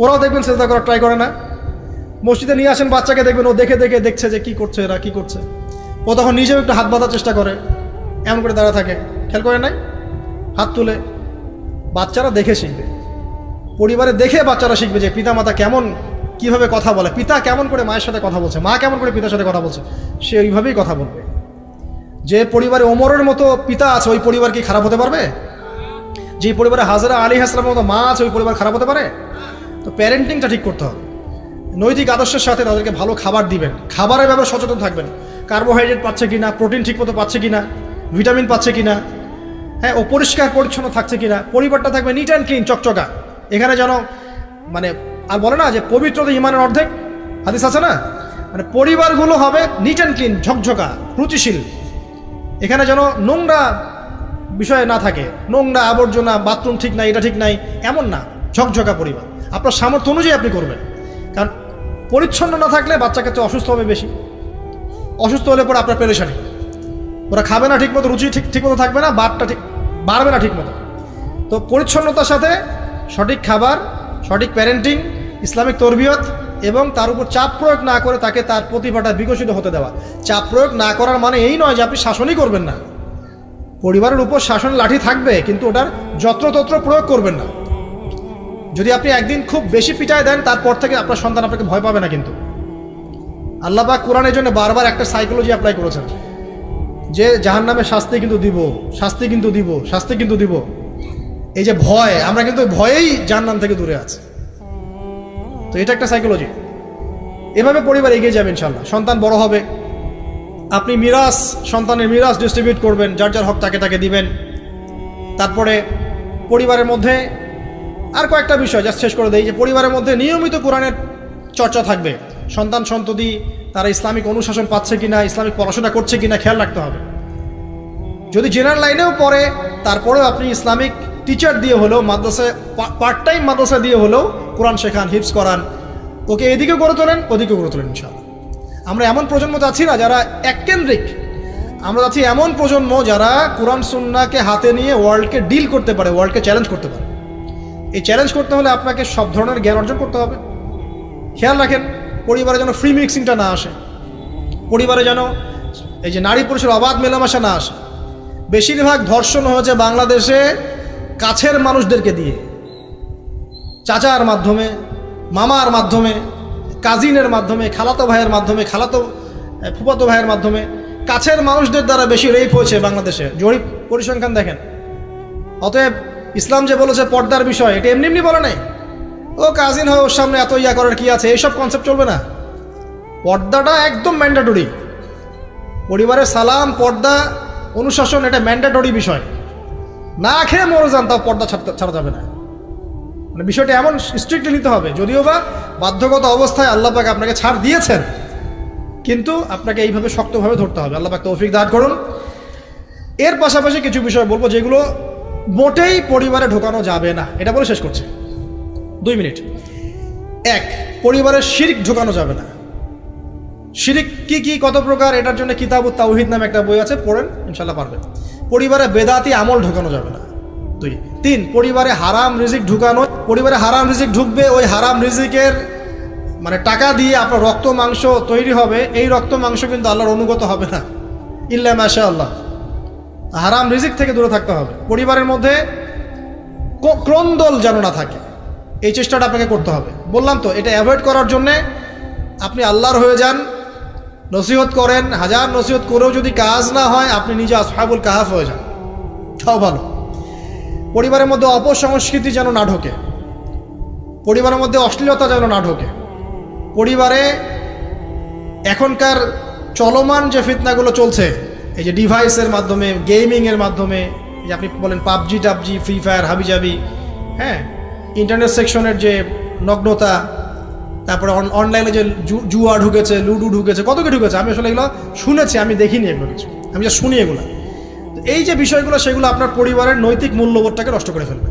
ওরাও দেখবেন সেজদা করার ট্রাই করে না? মসজিদে নিয়ে আসেন বাচ্চাকে, দেখবেন ও দেখে দেখে দেখছে যে কি করছে এরা, কি করছে। ও তখন নিজেও একটু হাত বাঁধার চেষ্টা করে, এমন করে দাঁড়া থাকে, খেয়াল করে নাই? হাত তুলে। বাচ্চারা দেখে শিখবে, পরিবারে দেখে বাচ্চারা শিখবে যে পিতা মাতা কেমন, কিভাবে কথা বলে, পিতা কেমন করে মায়ের সাথে কথা বলছে, মা কেমন করে পিতার সাথে কথা বলছে, সে ওইভাবেই কথা বলবে। যে পরিবারে ওমরের মতো পিতা আছে, ওই পরিবার কি খারাপ হতে পারবে? যে পরিবারে হাজরা আলাইহিস সালামের মতো মা আছে, ওই পরিবার খারাপ হতে পারে? তো প্যারেন্টিংটা ঠিক করতে হবে, নৈতিক আদর্শের সাথে তাদেরকে ভালো খাবার দিবেন, খাবারের ব্যাপারে সচেতন থাকবেন, কার্বোহাইড্রেট পাচ্ছে কিনা, প্রোটিন ঠিকমতো পাচ্ছে কিনা, ভিটামিন পাচ্ছে কিনা, হ্যাঁ ও পরিষ্কার পরিচ্ছন্ন থাকছে কিনা, পরিবারটা থাকবে নিট অ্যান্ড ক্লিন, চকচকা। এখানে যেন মানে আর বলে না যে পবিত্রতা ইমানের অর্ধেক, হাদিস আছে না? মানে পরিবারগুলো হবে নিট অ্যান্ড ক্লিন, ঝকঝকা, রুচিশীল। এখানে যেন নোংরা বিষয় না থাকে, নোংরা আবর্জনা, বাথরুম ঠিক নাই, এটা ঠিক নাই, এমন না, ঝকঝকা পরিবার। আপনার সামর্থ্য অনুযায়ী আপনি করবেন, কারণ পরিচ্ছন্ন না থাকলে বাচ্চা কাছে অসুস্থ হবে বেশি। অসুস্থ হলে পরে আপনার পেরেশানি, ওরা খাবে না ঠিকমতো, রুচি ঠিকমতো থাকবে না, বাতটা ঠিক বাড়বে না ঠিকমতো। তো পরিচ্ছন্নতার সাথে সঠিক খাবার, সঠিক প্যারেন্টিং, ইসলামিক তরবিয়ত এবং তার উপর চাপ প্রয়োগ না করে তাকে তার প্রতিভাটা বিকশিত হতে দেওয়া। চাপ প্রয়োগ না করার মানে এই নয় যে আপনি শাসনই করবেন না, পরিবারের উপর শাসন লাঠি থাকবে, কিন্তু ওটার যত্রতত্র প্রয়োগ করবেন না। যদি আপনি একদিন খুব বেশি পিটায় দেন, তারপর থেকে আপনার সন্তান আপনাকে ভয় পাবে না। কিন্তু আল্লাহ পাক কোরআনের জন্য বারবার একটা সাইকোলজি অ্যাপ্লাই করেছেন যে জাহান্নামে শাস্তি কিন্তু দিব, শাস্তি কিন্তু দিব, শাস্তি কিন্তু দিব। এই যে ভয়, আমরা কিন্তু ভয়েই জাহান্নাম থেকে দূরে আছি। তো এটা একটা সাইকোলজি। এভাবে পরিবার এগিয়ে যাবে ইনশাল্লাহ। সন্তান বড় হবে, আপনি মিরাস, সন্তানের মিরাস ডিস্ট্রিবিউট করবেন, যার যার হক তাকে তাকে দিবেন। তারপরে পরিবারের মধ্যে আর কয়েকটা বিষয় জাস্ট শেষ করে দেই, যে পরিবারের মধ্যে নিয়মিত কোরআনের চর্চা থাকবে। সন্তান সন্ততি তারা ইসলামিক অনুশাসন পাচ্ছে কিনা, ইসলামিক পড়াশোনা করছে কিনা খেয়াল রাখতে হবে। যদি জেনারেল লাইনেও পড়ে, তারপরেও আপনি ইসলামিক টিচার দিয়ে হলেও, মাদ্রাসায় পার্ট টাইম মাদ্রাসা দিয়ে হলেও কোরআন শেখান, হিফজ করান, ওকে এদিকেও গড়ে তোলেন, ওদিকেও গড়ে তোলেন ইনশাআল্লাহ। আমরা এমন প্রজন্ম যাচ্ছি না যারা এককেন্দ্রিক, আমরা যাচ্ছি এমন প্রজন্ম যারা কোরআন সুন্নাহকে হাতে নিয়ে ওয়ার্ল্ডকে ডিল করতে পারে, ওয়ার্ল্ডকে চ্যালেঞ্জ করতে পারে। এই চ্যালেঞ্জ করতে হলে আপনাকে সব ধরনের জ্ঞান অর্জন করতে হবে। খেয়াল রাখেন পরিবারে যেন ফ্রি মিক্সিংটা না আসে, পরিবারে যেন এই যে নারী পুরুষের অবাধ মেলামেশা না আসে। বেশিরভাগ ধর্ষণ হয়েছে বাংলাদেশে কাছের মানুষদেরকে দিয়ে, চাচার মাধ্যমে, মামার মাধ্যমে, কাজিনের মাধ্যমে, খালাতো ভাইয়ের মাধ্যমে, ফুফাতো ভাইয়ের মাধ্যমে, কাছের মানুষদের দ্বারা বেশি রেপ হয়েছে বাংলাদেশে। জরিপ পরিসংখ্যান দেখেন। অতএব ইসলাম যে বলেছে পর্দার বিষয়, এটা এমনি এমনি বলে নাই ও কাজিন হয় ওর সামনে এত ইয়া করার কি আছে, এইসব কনসেপ্ট চলবে না। পর্দাটা একদম ম্যান্ডেটরি। পরিবারের সালাম, পর্দা, অনুশাসন এটা ম্যান্ডেটরি বিষয়। না খেয়ে মরে যান তাও পর্দা ছাড়া যাবে না। মানে বিষয়টা এমন স্ট্রিক্টলি নিতে হবে, যদিও বা বাধ্যগত অবস্থায় আল্লাহ পাক আপনাকে ছাড় দিয়েছেন, কিন্তু আপনাকে এইভাবে শক্তভাবে ধরতে হবে। আল্লাহ পাক তৌফিক দান করুন। এর পাশাপাশি কিছু বিষয় বলবো যেগুলো মোটেই পরিবারে ঢোকানো যাবে না, এটা বলে শেষ করছি 2 মিনিট। 1, পরিবারের শিরক ঢোকানো যাবে না। শিরক কি কি, কত প্রকার, এটার জন্য কিতাবুত তাওহীদ নামে একটা বই আছে, পড়েন ইনশাল্লাহ পারবেন। পরিবারে বেদাতি আমল ঢোকানো যাবে না। 2, 3, পরিবারে হারাম রিজিক ঢুকানো। পরিবারে হারাম রিজিক ঢুকবে, ওই হারাম রিজিকের মানে টাকা দিয়ে আপনার রক্ত মাংস তৈরি হবে, এই রক্ত মাংস কিন্তু আল্লাহর অনুগত হবে না, ইল্লা মাশাআল্লাহ। হারাম রিজিক থেকে দূরে থাকতে হবে। পরিবারের মধ্যে ক্রন্দল যেন না থাকে, এই চেষ্টাটা আপনাকে করতে হবে। বললাম তো, এটা অ্যাভয়েড করার জন্যে আপনি আল্লাহর হয়ে যান, নসিহত করেন, হাজার নসিহত করেও যদি কাজ না হয়, আপনি নিজে আসহাবুল কাহাফ হয়ে যান, তাও ভালো। পরিবারের মধ্যে অপসংস্কৃতি যেন না ঢোকে, পরিবারের মধ্যে অশ্লীলতা যেন না ঢোকে। পরিবারে এখনকার চলমান যে ফিতনাগুলো চলছে, এই যে ডিভাইসের মাধ্যমে, গেমিংয়ের মাধ্যমে, যে আপনি বলেন পাবজি টাবজি, ফ্রি ফায়ার, হাবিজাবি, হ্যাঁ, ইন্টারনেট সেকশনের যে নগ্নতা, তারপরে অনলাইনে যে জুয়া ঢুকেছে, লুডু ঢুকেছে, কত কি ঢুকেছে, আমি আসলে এগুলো শুনেছি, আমি দেখিনি এগুলো কিছু, আমি যা শুনি এগুলো। এই যে বিষয়গুলো, সেগুলো আপনার পরিবারের নৈতিক মূল্যবোধটাকে নষ্ট করে ফেলবে।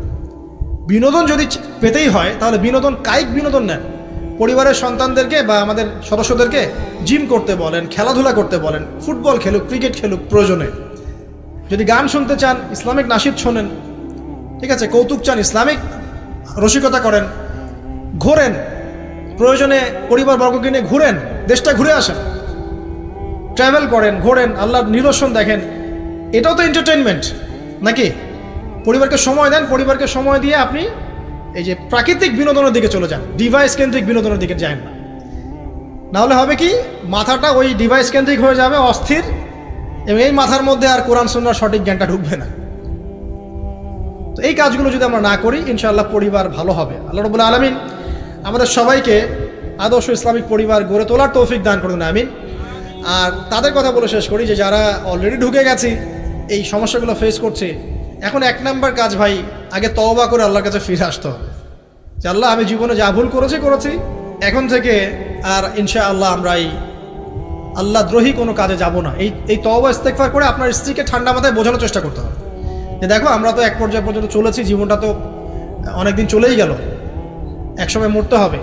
বিনোদন যদি পেতেই হয়, তাহলে বিনোদন, কায়িক বিনোদন নেন। পরিবারের সন্তানদেরকে বা আমাদের সদস্যদেরকে জিম করতে বলেন, খেলাধুলা করতে বলেন, ফুটবল খেলুক, ক্রিকেট খেলুক প্রয়োজনে। যদি গান শুনতে চান, ইসলামিক নাশিদ শোনেন, ঠিক আছে, কৌতুক চান, ইসলামিক রসিকতা করেন, ঘোরেন, প্রয়োজনে পরিবারবর্গকে নিয়ে ঘুরেন, দেশটা ঘুরে আসেন, ট্রাভেল করেন, ঘোরেন, আল্লাহর নিদর্শন দেখেন, এটাও তো এন্টারটেনমেন্ট নাকি? পরিবারকে সময় দেন, পরিবারকে সময় দিয়ে আপনি এই যে প্রাকৃতিক বিনোদনের দিকে চলে যান, ডিভাইস কেন্দ্রিক বিনোদনের দিকে যান না। নাহলে হবে কি, মাথাটা ওই ডিভাইস কেন্দ্রিক হয়ে যাবে, অস্থির, এবং এই মাথার মধ্যে আর কোরআন সুন্নাহর সঠিক জ্ঞানটা ঢুকবে না। তো এই কাজগুলো যদি আমরা না করি, ইনশাআল্লাহ পরিবার ভালো হবে। আল্লাহ রাব্বুল আলামিন আমাদের সবাইকে আদর্শ ইসলামিক পরিবার গড়ে তোলার তৌফিক দান করুন, আমিন। আর তাদের কথা বলে শেষ করি যে যারা অলরেডি ঢুকে গেছি, এই সমস্যাগুলো ফেস করছে, এখন এক নাম্বার কাজ ভাই, আগে তওবা করে আল্লাহর কাছে ফিরে আসতে হবে যে আল্লাহ, আমি জীবনে যা ভুল করেছি, এখন থেকে আর ইনশাআল্লাহ আমরা এই আল্লাহ দ্রোহী কোনো কাজে যাব না। এই তওবা ইস্তেগফার করে আপনার স্ত্রীকে ঠান্ডা মাথায় বোঝানোর চেষ্টা করতে হবে যে দেখো, আমরা তো এক পর্যায়ে পর্যন্ত চলেছি, জীবনটা তো অনেকদিন চলেই গেল, একসময় মরতে হবে।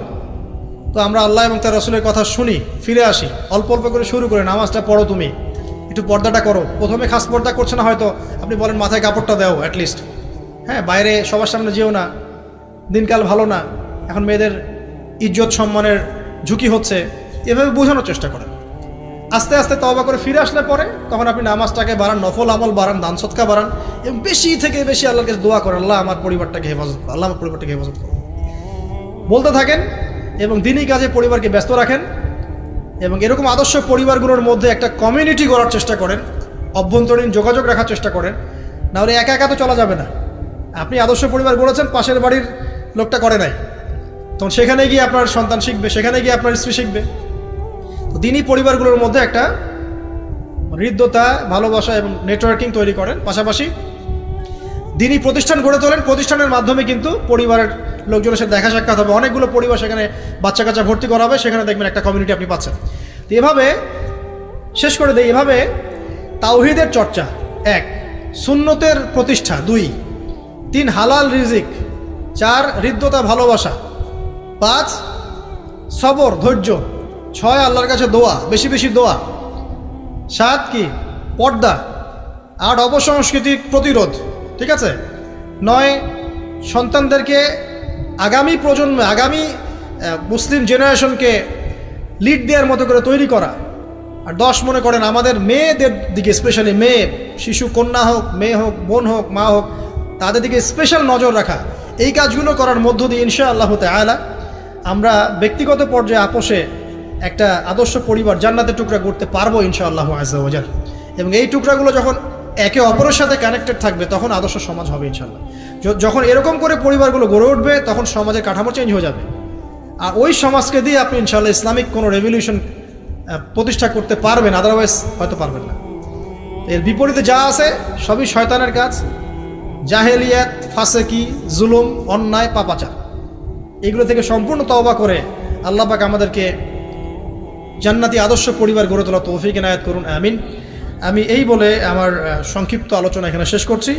তো আমরা আল্লাহ এবং তার রাসূলের কথা শুনি, ফিরে আসি, অল্প অল্প করে শুরু করে নামাজটা পড়ো, তুমি একটু পর্দাটা করো। প্রথমে খাস পর্দা করছে না হয়তো, আপনি বলেন মাথায় কাপড়টা দাও অ্যাটলিস্ট, হ্যাঁ, বাইরে সবার সামনে যেও না, দিনকাল ভালো না, এখন মেয়েদের ইজ্জত সম্মানের ঝুঁকি হচ্ছে, এভাবে বোঝানোর চেষ্টা করেন। আস্তে আস্তে তওবা করে ফিরে আসলে পরে তখন আপনি নামাজটাকে বাড়ান, নফল আমল বাড়ান, দান সদকা বাড়ান, এবং বেশি থেকে বেশি আল্লাহর কাছে দোয়া করেন, আল্লাহ আমার পরিবারটাকে হেফাজত করো, আল্লাহ আমার পরিবারটাকে হেফাজত করো, বলতে থাকেন। এবং দিনই কাজে পরিবারকে ব্যস্ত রাখেন, এবং এরকম আদর্শ পরিবারগুলোর মধ্যে একটা কমিউনিটি গড়ার চেষ্টা করেন, অভ্যন্তরীণ যোগাযোগ রাখার চেষ্টা করেন। নাহলে একা একা তো চলা যাবে না। আপনি আদর্শ পরিবার গড়েছেন, পাশের বাড়ির লোকটা করে নাই, তখন সেখানে গিয়ে আপনার সন্তান শিখবে, সেখানে গিয়ে আপনার স্ত্রী শিখবে। তো দিনই পরিবারগুলোর মধ্যে একটা হৃদ্যতা, ভালোবাসা এবং নেটওয়ার্কিং তৈরি করেন। পাশাপাশি দিনই প্রতিষ্ঠান গড়ে তোলেন, প্রতিষ্ঠানের মাধ্যমে কিন্তু পরিবারের লোকজনের সাথে দেখা সাক্ষাৎ হবে, অনেকগুলো পরিবার সেখানে বাচ্চা কাচ্চা ভর্তি করা হবে, সেখানে দেখবেন একটা কমিউনিটি আপনি পাচ্ছেন। তো এভাবে শেষ করে দেয়, এভাবে তাওহীদের চর্চা 1, সুন্নতের প্রতিষ্ঠা 2, 3 হালাল রিজিক, 4 হৃদ্যতা ভালোবাসা, 5 সবর ধৈর্য, 6 আল্লাহর কাছে দোয়া, বেশি বেশি দোয়া, 7 কি পর্দা, 8 অপসংস্কৃতির প্রতিরোধ, ঠিক আছে, 9 সন্তানদেরকে আগামী প্রজন্মে, আগামী মুসলিম জেনারেশনকে লিড দেওয়ার মতো করে তৈরি করা। আর 10 মনে করেন আমাদের মেয়েদের দিকে, স্পেশালি মেয়ে, শিশু, কন্যা হোক, মেয়ে হোক, বোন হোক, মা হোক, তাদের দিকে স্পেশাল নজর রাখা। এই কাজগুলো করার মধ্য দিয়ে ইনশাআল্লাহ তাআলা আমরা ব্যক্তিগত পর্যায়ে আপোষে একটা আদর্শ পরিবার, জান্নাতের টুকরা করতে পারবো ইনশাআল্লাহ আযজা ওয়া জাল। এবং এই টুকরাগুলো যখন একে অপরের সাথে কানেক্টেড থাকবে, তখন আদর্শ সমাজ হবে ইনশাআল্লাহ। যখন এরকম করে পরিবারগুলো গড়ে উঠবে, তখন সমাজের কাঠামো চেঞ্জ হয়ে যাবে। আর ওই সমাজকে দিয়ে আপনি ইনশাআল্লাহ ইসলামিক কোনো রেভলিউশন প্রতিষ্ঠা করতে পারবেন, আদারওয়াইজ হয়তো পারবেন না। এর বিপরীতে যা আছে সবই শয়তানের কাজ, জাহেলিয়াত, ফাসেকি, জুলুম, অন্যায়, পাপাচার। এগুলো থেকে সম্পূর্ণ তওবা করে আল্লাহ পাক আমাদেরকে জান্নাতি আদর্শ পরিবার গড়ে তোলা তৌফিক এনায়েত করুন, আমিন। আমি এই বলে আমার সংক্ষিপ্ত আলোচনা এখানে শেষ করছি।